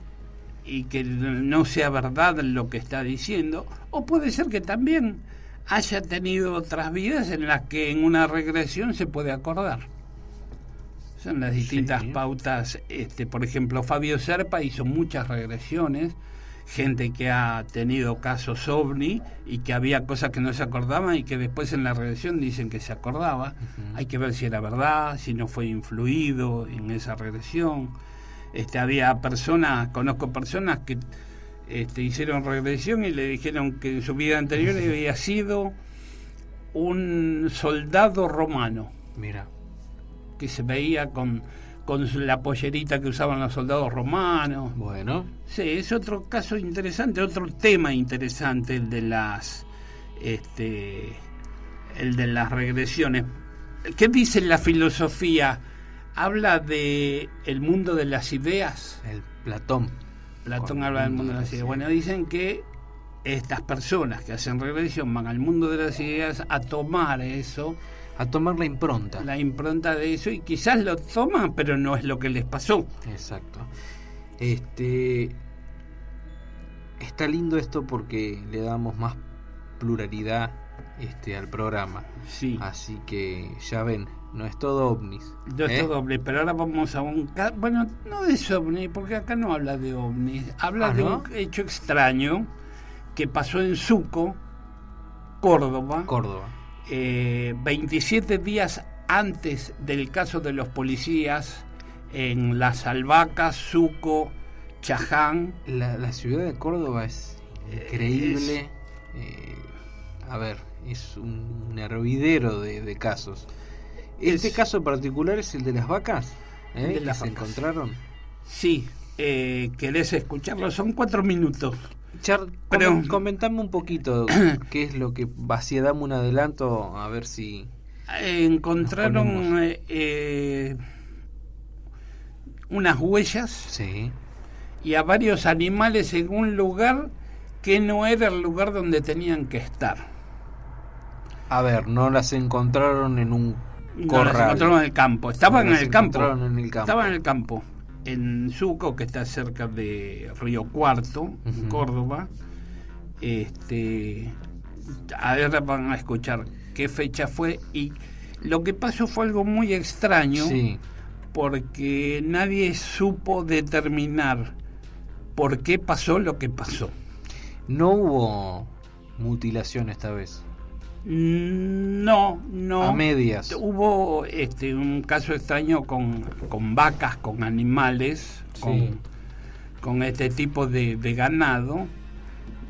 y que no sea verdad lo que está diciendo, o puede ser que también haya tenido otras vidas en las que en una regresión se puede acordar. Son las distintas Sí. pautas. Por ejemplo, Fabio Serpa hizo muchas regresiones, gente que ha tenido casos ovni y que había cosas que no se acordaban y que después en la regresión dicen que se acordaba. Ujú. Hay que ver si era verdad, si no fue influido en esa regresión. Había personas, conozco personas que hicieron regresión y le dijeron que en su vida anterior había sido un soldado romano mira. que se veía con con la pollerita que usaban los soldados romanos. Bueno. Sí, es otro caso interesante, otro tema interesante, el de las regresiones. ¿Qué dice la filosofía? Habla de el mundo de las ideas. El Platón. Platón habla del mundo de las ideas. Bueno, dicen que estas personas que hacen regresión van al mundo de las ideas a tomar eso, a tomar la impronta de eso, y quizás lo toman, pero no es lo que les pasó. Exacto. Está lindo esto porque le damos más pluralidad al programa. Sí. Así que ya ven, no es todo ovnis. No es todo ovni, pero ahora vamos a un caso. Bueno, no es ovni, porque acá no habla de ovnis. Habla de un hecho extraño que pasó en Suco, Córdoba. 27 días antes del caso de los policías en Las Albahacas, Suco, Chaján. La ciudad de Córdoba es increíble. Es un hervidero de casos. Este caso particular es el de las vacas, de las que se vacas. Encontraron. Sí, ¿querés escucharlo? Son 4 minutos. Comentame un poquito qué es lo que dame un adelanto, a ver si encontraron unas huellas, sí, y a varios animales en un lugar que no era el lugar donde tenían que estar. A ver, no las encontraron en un corral. No, las encontraron en el campo. Estaban en el campo. Estaban en el campo. En Suco, que está cerca de Río Cuarto, en Córdoba. Ahora van a escuchar qué fecha fue, y lo que pasó fue algo muy extraño, sí, porque nadie supo determinar por qué pasó lo que pasó. No hubo mutilación esta vez. No. A medias. Hubo un caso extraño con vacas, con animales, sí, con este tipo de ganado.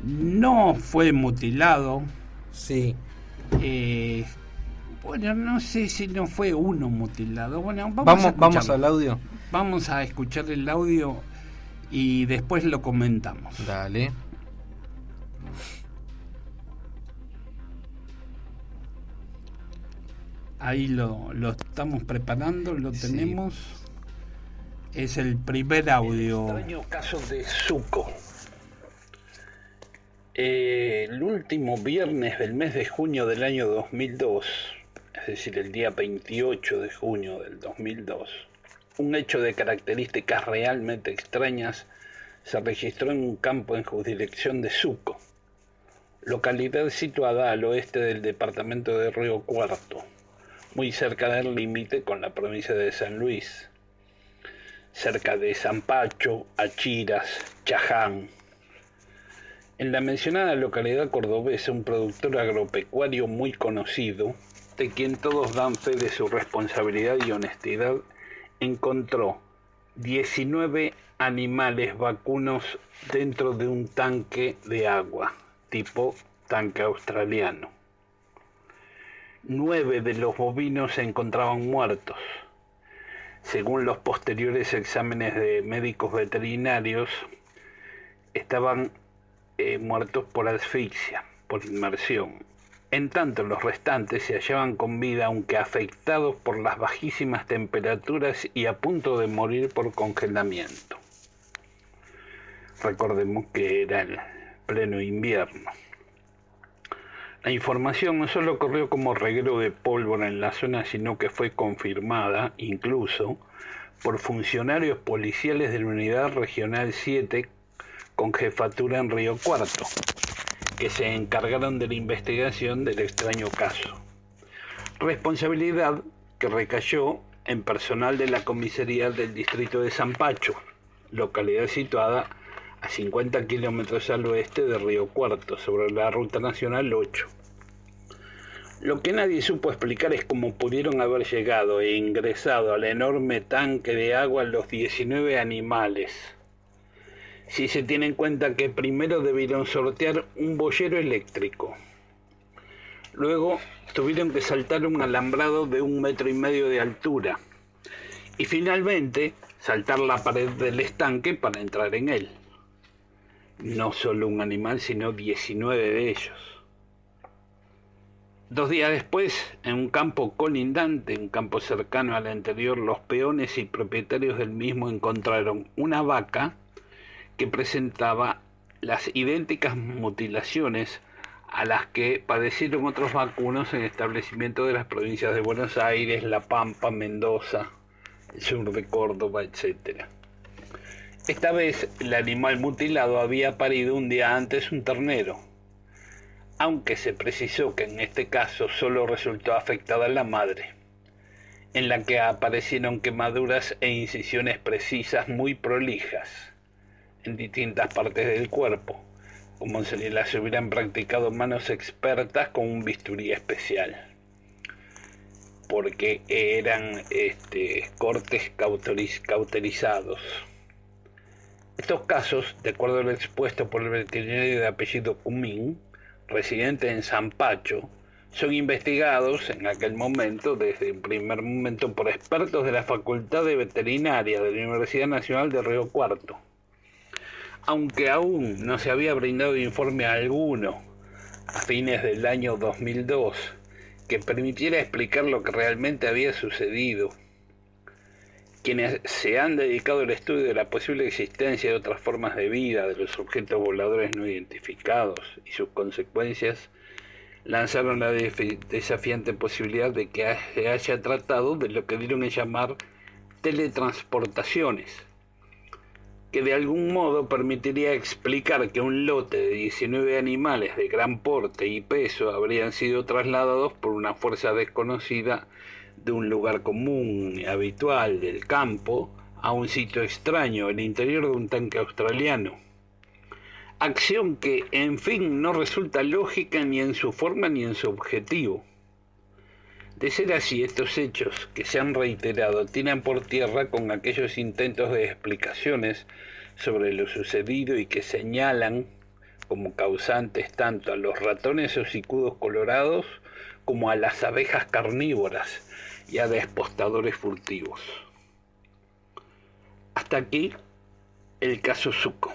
No fue mutilado. Sí. Bueno, no sé si no fue uno mutilado. Bueno, vamos al audio. Vamos a escuchar el audio y después lo comentamos. Dale. Ahí lo estamos preparando, lo tenemos. Es el primer audio. Extraño caso de Suco. El último viernes del mes de junio del año 2002, es decir, el día 28 de junio del 2002, un hecho de características realmente extrañas se registró en un campo en jurisdicción de Suco, localidad situada al oeste del departamento de Río Cuarto, muy cerca del límite con la provincia de San Luis, cerca de Zampacho, Achiras, Chaján. En la mencionada localidad cordobesa, un productor agropecuario muy conocido, de quien todos dan fe de su responsabilidad y honestidad, encontró 19 animales vacunos dentro de un tanque de agua, tipo tanque australiano. 9 de los bovinos se encontraban muertos. Según los posteriores exámenes de médicos veterinarios, estaban muertos por asfixia, por inmersión. En tanto, los restantes se hallaban con vida, aunque afectados por las bajísimas temperaturas y a punto de morir por congelamiento. Recordemos que era el pleno invierno. La información no solo corrió como reguero de pólvora en la zona, sino que fue confirmada, incluso, por funcionarios policiales de la Unidad Regional 7 con jefatura en Río Cuarto, que se encargaron de la investigación del extraño caso. Responsabilidad que recayó en personal de la comisaría del distrito de Zampacho, localidad situada a 50 kilómetros al oeste de Río Cuarto, sobre la Ruta Nacional 8. Lo que nadie supo explicar es cómo pudieron haber llegado e ingresado al enorme tanque de agua los 19 animales, si se tiene en cuenta que primero debieron sortear un boyero eléctrico. Luego tuvieron que saltar un alambrado de 1,5 metros de altura y finalmente saltar la pared del estanque para entrar en él. No solo un animal, sino 19 de ellos. 2 días después, en un campo colindante, un campo cercano al anterior, los peones y propietarios del mismo encontraron una vaca que presentaba las idénticas mutilaciones a las que padecieron otros vacunos en establecimientos de las provincias de Buenos Aires, La Pampa, Mendoza, el sur de Córdoba, etc. Esta vez el animal mutilado había parido un día antes un ternero, aunque se precisó que en este caso solo resultó afectada la madre, en la que aparecieron quemaduras e incisiones precisas muy prolijas en distintas partes del cuerpo, como si las hubieran practicado manos expertas con un bisturí especial, porque eran cortes cauterizados. Estos casos, de acuerdo a lo expuesto por el veterinario de apellido Cumín, residente en San Pacho, son investigados en aquel momento, desde el primer momento, por expertos de la Facultad de Veterinaria de la Universidad Nacional de Río Cuarto. Aunque aún no se había brindado informe alguno a fines del año 2002 que permitiera explicar lo que realmente había sucedido, quienes se han dedicado al estudio de la posible existencia de otras formas de vida de los objetos voladores no identificados y sus consecuencias, lanzaron la desafiante posibilidad de que se haya tratado de lo que dieron a llamar teletransportaciones, que de algún modo permitiría explicar que un lote de 19 animales de gran porte y peso habrían sido trasladados por una fuerza desconocida de un lugar común y habitual del campo a un sitio extraño, el interior de un tanque australiano. Acción que, en fin, no resulta lógica ni en su forma ni en su objetivo. De ser así, estos hechos que se han reiterado tiran por tierra con aquellos intentos de explicaciones sobre lo sucedido y que señalan como causantes tanto a los ratones hocicudos colorados como a las abejas carnívoras y a despostadores furtivos. Hasta aquí el caso Zuco.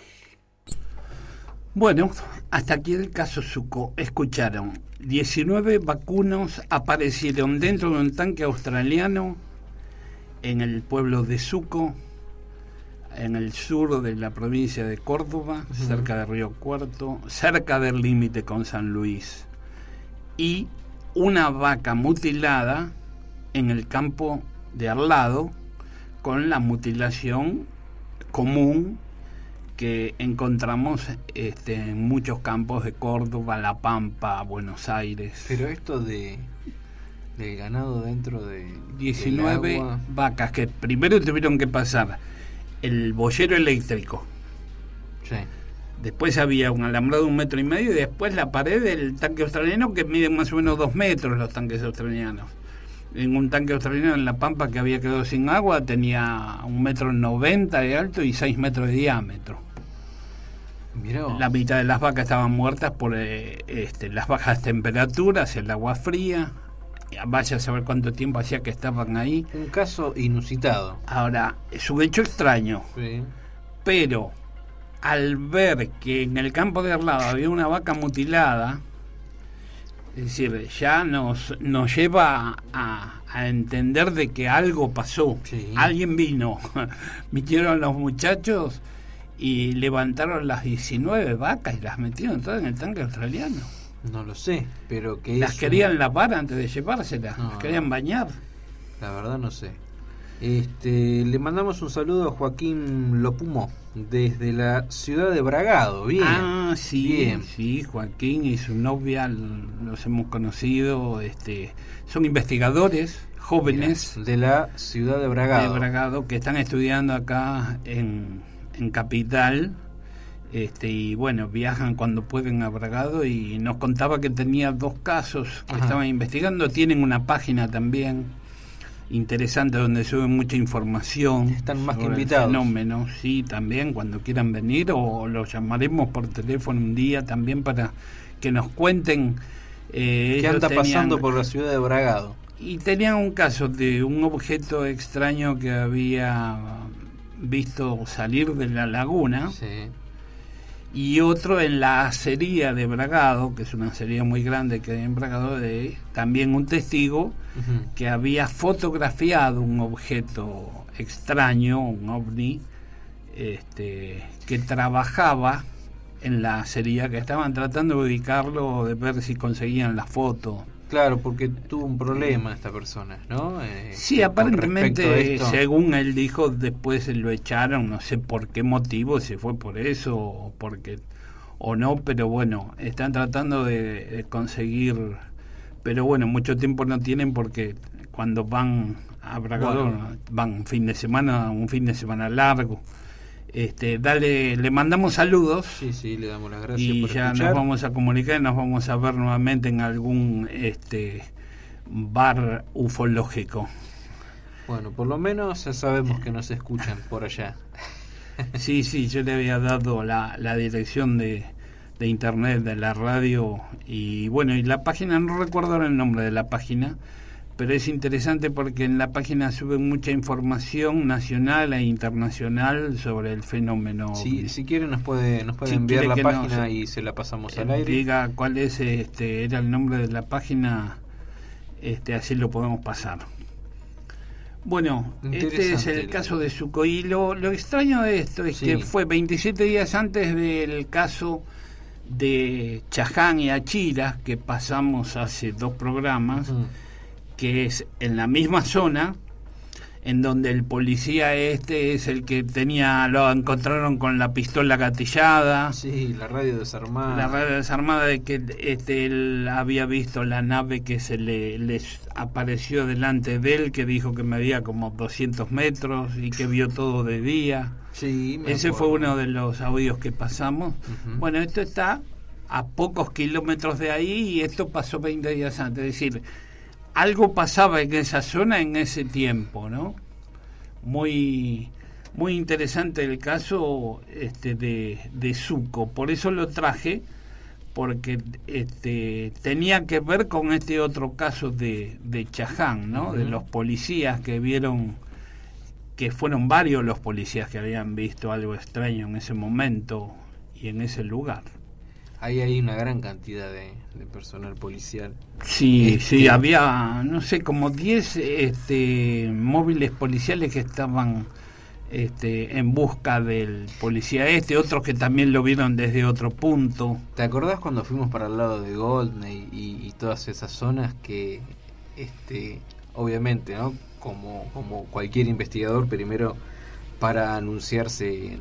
Bueno, hasta aquí el caso Zuco. Escucharon, 19 vacunos aparecieron dentro de un tanque australiano en el pueblo de Zuco, en el sur de la provincia de Córdoba, cerca de Río Cuarto, cerca del límite con San Luis, y una vaca mutilada en el campo de al lado, con la mutilación común que encontramos en muchos campos de Córdoba, La Pampa, Buenos Aires. Pero esto del ganado dentro de 19 del agua, vacas que primero tuvieron que pasar el boyero eléctrico. sí. Después había un alambrado de 1,5 metros y después la pared del tanque australiano, que mide más o menos 2 metros los tanques australianos. En un tanque australiano en La Pampa que había quedado sin agua tenía 1,90 metros de alto y 6 metros de diámetro. Mirá vos. La mitad de las vacas estaban muertas por las bajas temperaturas, el agua fría. Vaya a saber cuánto tiempo hacía que estaban ahí. Un caso inusitado. Ahora, es un hecho extraño, Sí. pero al ver que en el campo de al lado había una vaca mutilada, es decir, ya nos lleva a entender de que algo pasó. Sí. Alguien vino, vinieron los muchachos y levantaron las 19 vacas y las metieron todas en el tanque australiano. No lo sé, pero que Las querían lavar antes de llevárselas, No. las querían bañar. La verdad no sé. Le mandamos un saludo a Joaquín Lopumo desde la ciudad de Bragado. Bien. Ah, sí, Bien. sí, Joaquín y su novia los hemos conocido, son investigadores jóvenes Mira, de la ciudad de Bragado. de Bragado que están estudiando acá en Capital, y bueno, viajan cuando pueden a Bragado, y nos contaba que tenía 2 casos que Ajá. estaban investigando. Tienen una página también interesante donde suben mucha información. Están más que sobre el invitados. fenómeno. Sí, también cuando quieran venir, o los llamaremos por teléfono un día también para que nos cuenten. ¿Qué Ellos anda tenían pasando por la ciudad de Bragado? Y tenían un caso de un objeto extraño que había visto salir de la laguna, Sí. y otro en la acería de Bragado, que es una acería muy grande que hay en Bragado, de también un testigo Ujú. que había fotografiado un objeto extraño, un ovni, que trabajaba en la acería, que estaban tratando de ubicarlo, de ver si conseguían la foto. Claro, porque tuvo un problema esta persona, ¿no? Sí, con respecto a aparentemente, esto. según él dijo, después lo echaron, no sé por qué motivo, si fue por eso o no, pero bueno, están tratando de conseguir, pero bueno, mucho tiempo no tienen porque cuando van a Bragado, Bueno. van un fin de semana largo. Le mandamos saludos. Sí, sí, le damos las gracias Y por ya escuchar. nos vamos a comunicar y nos vamos a ver nuevamente en algún bar ufológico. Bueno, por lo menos ya sabemos que nos escuchan por allá. Sí, yo le había dado la dirección de internet de la radio, y bueno, y la página, no recuerdo ahora el nombre de la página, pero es interesante porque en la página suben mucha información nacional e internacional sobre el fenómeno. Sí, si quieren nos puede Si enviar quiere la que página nos, y se la pasamos al aire. diga cuál es era el nombre de la página, así lo podemos pasar. Bueno, este es Interesante. el caso de Sucoí. Lo extraño de esto es Sí. que fue 27 días antes del caso de Chaján y Achira, que pasamos hace 2 programas, Ujú. que es en la misma zona, en donde el policía es el que lo encontraron con la pistola gatillada. Sí, la radio desarmada. La radio desarmada, de que él había visto la nave que les apareció delante de él, que dijo que medía como 200 metros y que vio todo de día. Sí, me Ese acuerdo. fue uno de los audios que pasamos. Ujú. Bueno, esto está a pocos kilómetros de ahí y esto pasó 20 días antes. Es decir, algo pasaba en esa zona en ese tiempo, ¿no? Muy interesante el caso de Suco. Por eso lo traje, porque tenía que ver con este otro caso de Chaján, ¿no? Ujú. De los policías que vieron, que fueron varios los policías que habían visto algo extraño en ese momento y en ese lugar. Ahí hay una gran cantidad de personal policial. Sí, había, no sé, como 10 móviles policiales que estaban en busca del policía otros que también lo vieron desde otro punto. ¿Te acordás cuando fuimos para el lado de Goldney y todas esas zonas que, obviamente, ¿no? Como cualquier investigador, primero para anunciarse en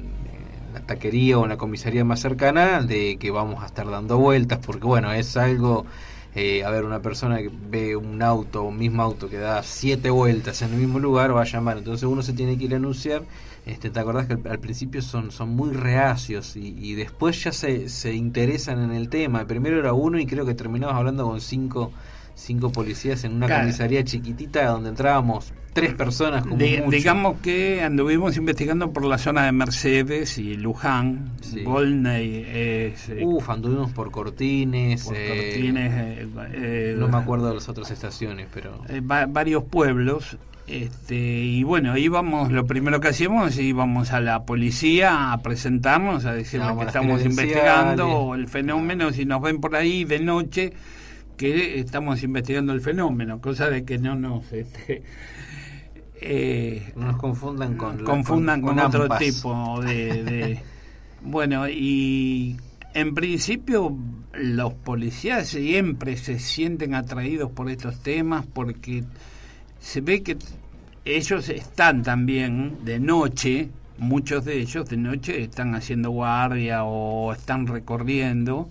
la taquería o en la comisaría más cercana de que vamos a estar dando vueltas, porque bueno, es algo, una persona que ve un mismo auto que da 7 vueltas en el mismo lugar va a llamar, entonces uno se tiene que ir a anunciar. ¿Te acordás que al principio son muy reacios y después ya se interesan en el tema? Primero era uno y creo que terminamos hablando con cinco policías en una comisaría chiquitita donde entrábamos 3 personas como mucho. Digamos que anduvimos investigando por la zona de Mercedes y Luján. Sí. Golney Anduvimos por Cortines, no me acuerdo de las otras estaciones, pero varios pueblos. Y bueno, lo primero que hacíamos, íbamos a la policía a presentarnos, a decirles que estamos investigando el fenómeno, si nos ven por ahí de noche, que estamos investigando el fenómeno, cosa de que no nos no nos confundan con otro AMPAs. tipo de bueno, y en principio los policías siempre se sienten atraídos por estos temas porque se ve que ellos están también de noche, muchos de ellos de noche están haciendo guardia o están recorriendo,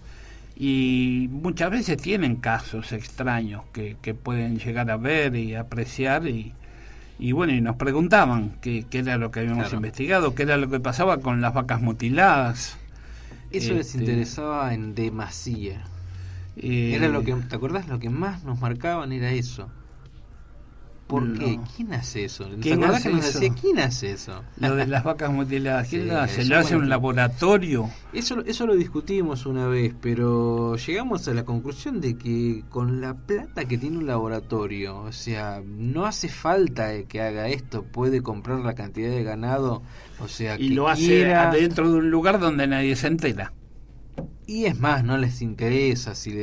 y muchas veces tienen casos extraños que pueden llegar a ver y apreciar, y bueno, y nos preguntaban qué era lo que habíamos investigado, qué era lo que pasaba con las vacas mutiladas. Eso les interesaba en demasía. Era lo que, ¿te acordás? Lo que más nos marcaban era eso. ¿Por qué? ¿Quién hace eso? ¿Te ¿Quién acordás hace que nos eso? decía quién hace eso? Lo de las vacas mutiladas, ¿quién Sí, lo hace? eso ¿Lo hace bueno, un laboratorio? Eso lo discutimos una vez, pero llegamos a la conclusión de que con la plata que tiene un laboratorio, o sea, no hace falta que haga esto, puede comprar la cantidad de ganado, o sea, Y que lo hace quiera, adentro de un lugar donde nadie se entera. y es más, no les interesa si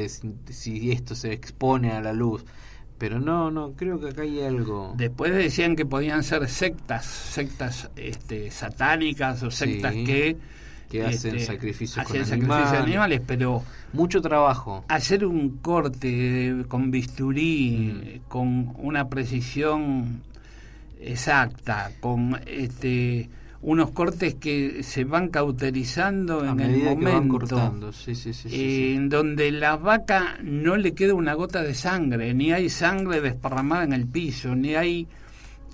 esto se expone a la luz. Pero no, creo que acá hay algo. Después decían que podían ser sectas satánicas o sectas Sí, que hacen sacrificios con hacían sacrificios de animales, pero mucho trabajo. hacer un corte con bisturí, con una precisión exacta, con unos cortes que se van cauterizando A en el medida que van momento, cortando, sí. en donde la vaca no le queda una gota de sangre, ni hay sangre desparramada en el piso, ni hay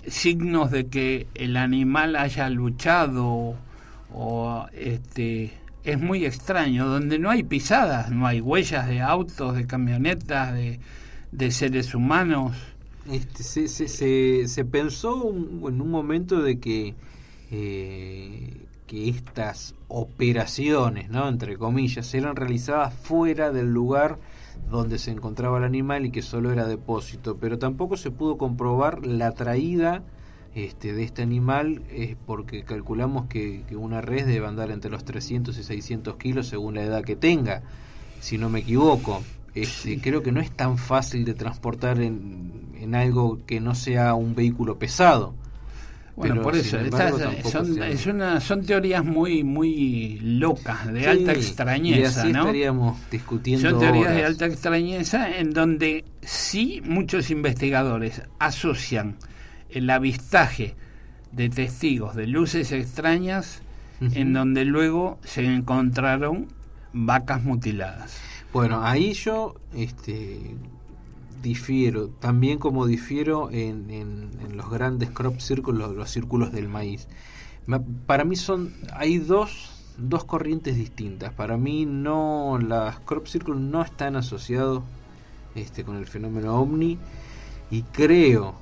signos de que el animal haya luchado, o es muy extraño, donde no hay pisadas, no hay huellas de autos, de camionetas, de seres humanos. Se pensó en un momento de que estas operaciones, ¿no?, entre comillas, eran realizadas fuera del lugar donde se encontraba el animal y que solo era depósito, pero tampoco se pudo comprobar la traída de este animal, porque calculamos que una res debe andar entre los 300 y 600 kilos según la edad que tenga, si no me equivoco. Creo que no es tan fácil de transportar en algo que no sea un vehículo pesado. Bueno, pero por eso, son teorías muy locas, de alta extrañeza, y así ¿no? estaríamos discutiendo Son teorías horas. de alta extrañeza en donde sí muchos investigadores asocian el avistaje de testigos de luces extrañas, en donde luego se encontraron vacas mutiladas. Bueno, ahí yo difiero, también como difiero en los grandes crop circles, los círculos del maíz. Para mí hay dos corrientes distintas. Para mí las crop circles no están asociados con el fenómeno ovni, y creo,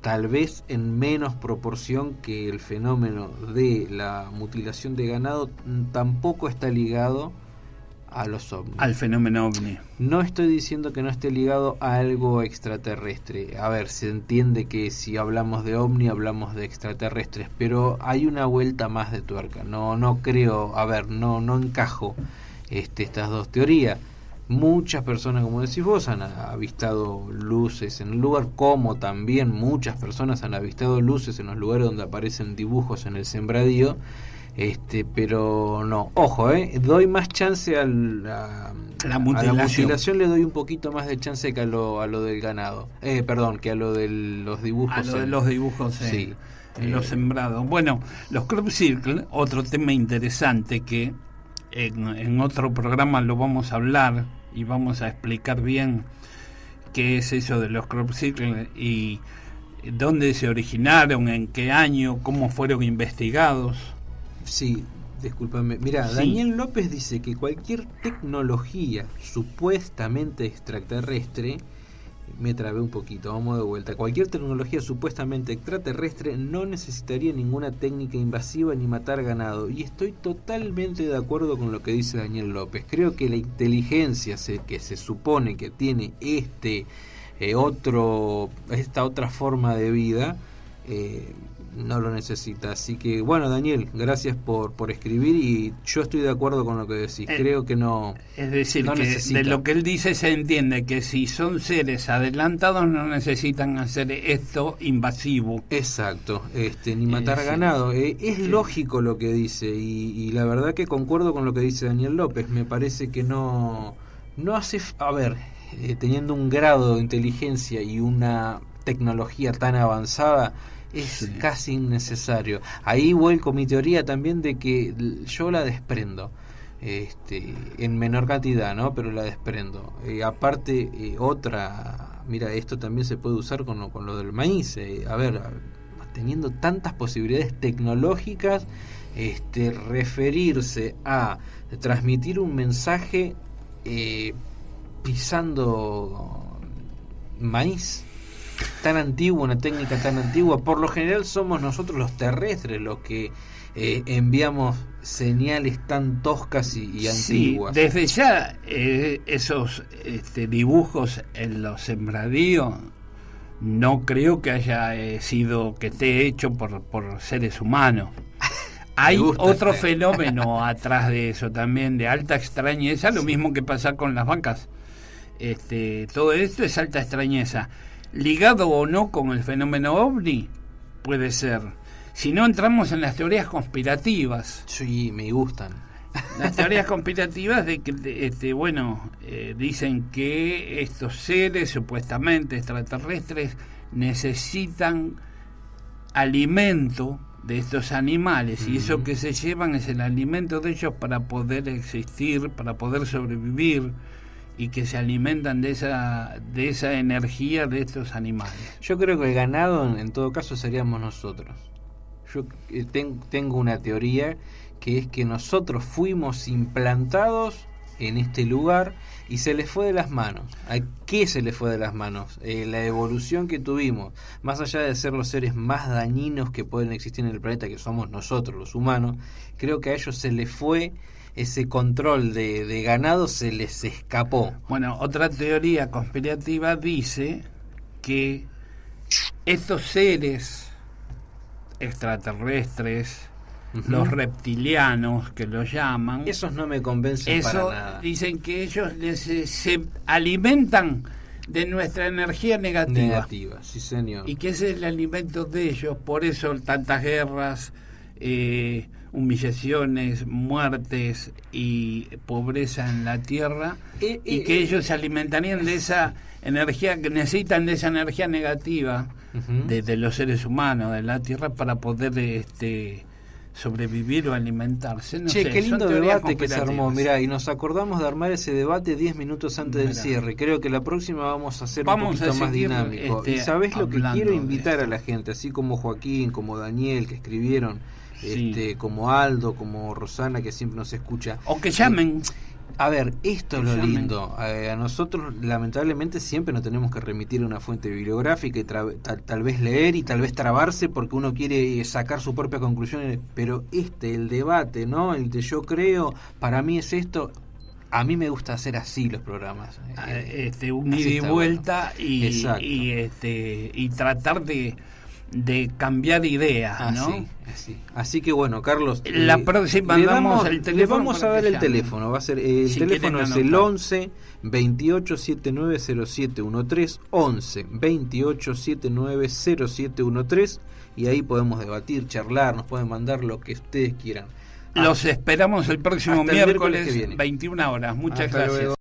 tal vez en menos proporción, que el fenómeno de la mutilación de ganado tampoco está ligado a los ovnis. Al fenómeno ovni. No estoy diciendo que no esté ligado a algo extraterrestre. A ver, se entiende que si hablamos de ovni hablamos de extraterrestres, pero hay una vuelta más de tuerca. No creo, no encajo estas dos teorías. Muchas personas, como decís vos, han avistado luces en el lugar, como también muchas personas han avistado luces en los lugares donde aparecen dibujos en el sembradío. Pero no, ojo, doy más chance a la mutilación, le doy un poquito más de chance que a lo del ganado, que a lo de los dibujos. A lo de los dibujos, sí, en los sembrados. Bueno, los crop circle, otro tema interesante que en otro programa lo vamos a hablar y vamos a explicar bien qué es eso de los crop circle y dónde se originaron, en qué año, cómo fueron investigados. Sí, discúlpame. Mira, sí. Daniel López dice que cualquier tecnología supuestamente extraterrestre, me trabé un poquito, vamos de vuelta. Cualquier tecnología supuestamente extraterrestre no necesitaría ninguna técnica invasiva ni matar ganado. Y estoy totalmente de acuerdo con lo que dice Daniel López. Creo que la inteligencia que se supone que tiene esta otra forma de vida, no lo necesita. Así que bueno, Daniel, gracias por escribir, y yo estoy de acuerdo con lo que decís. Creo que no. Es decir, no que necesita. De lo que él dice se entiende que si son seres adelantados no necesitan hacer esto invasivo. Exacto, ni matar ganado. Es lógico lo que dice, y la verdad que concuerdo con lo que dice Daniel López. Me parece que no hace. Teniendo un grado de inteligencia y una tecnología tan avanzada, es casi innecesario. Ahí vuelco mi teoría también de que yo la desprendo, en menor cantidad, ¿no? Pero la desprendo. Aparte, mira, esto también se puede usar con lo del maíz. Teniendo tantas posibilidades tecnológicas, referirse a transmitir un mensaje pisando maíz. tan antiguo, una técnica tan antigua. Por lo general somos nosotros los terrestres los que enviamos señales tan toscas y antiguas. Desde ya esos dibujos en los sembradíos no creo que haya sido, que esté hecho por seres humanos. Hay otro fenómeno atrás de eso también, de alta extrañeza, lo mismo que pasa con las vacas. Todo esto es alta extrañeza. Ligado o no con el fenómeno ovni, puede ser. Si no, entramos en las teorías conspirativas. Sí, me gustan. Las teorías conspirativas de que, dicen que estos seres supuestamente extraterrestres necesitan alimento de estos animales, y eso que se llevan es el alimento de ellos para poder existir, para poder sobrevivir, y que se alimentan de esa energía de estos animales. Yo creo que el ganado en todo caso seríamos nosotros. Yo tengo una teoría que es que nosotros fuimos implantados en este lugar y se les fue de las manos. ¿A qué se les fue de las manos? La evolución que tuvimos, más allá de ser los seres más dañinos que pueden existir en el planeta, que somos nosotros los humanos, creo que a ellos se les fue ese control de ganado, se les escapó. Bueno, otra teoría conspirativa dice que estos seres extraterrestres, los reptilianos que los llaman, esos no me convencen para nada. Dicen que ellos se alimentan de nuestra energía negativa, sí señor, y que ese es el alimento de ellos. Por eso tantas guerras, humillaciones, muertes y pobreza en la tierra, y que ellos se alimentarían de esa energía, que necesitan de esa energía negativa de los seres humanos de la tierra para poder sobrevivir o alimentarse. No sé, qué lindo debate que se armó. Mirá, y nos acordamos de armar ese debate 10 minutos antes del cierre. Creo que la próxima vamos a hacer un poquito más dinámico. Y sabés lo que quiero invitar a la gente, así como Joaquín, como Daniel, que escribieron, como Aldo, como Rosana, que siempre nos escucha. O que llamen. A ver, esto es lo lindo. A nosotros, lamentablemente, siempre nos tenemos que remitir a una fuente bibliográfica y tal vez leer y tal vez trabarse porque uno quiere sacar su propia conclusión. Pero el debate, ¿no? El de yo creo, para mí es esto. A mí me gusta hacer así los programas. Un ida y vuelta, bueno. y tratar de cambiar ideas, ¿no? Así que bueno, Carlos, la próxima le vamos a dar el teléfono. Va a ser el teléfono es el 11 28 79 0713, 11 28 79 0713, y ahí podemos debatir, charlar, nos pueden mandar lo que ustedes quieran. Los esperamos el próximo miércoles 21 horas. Muchas gracias. Luego.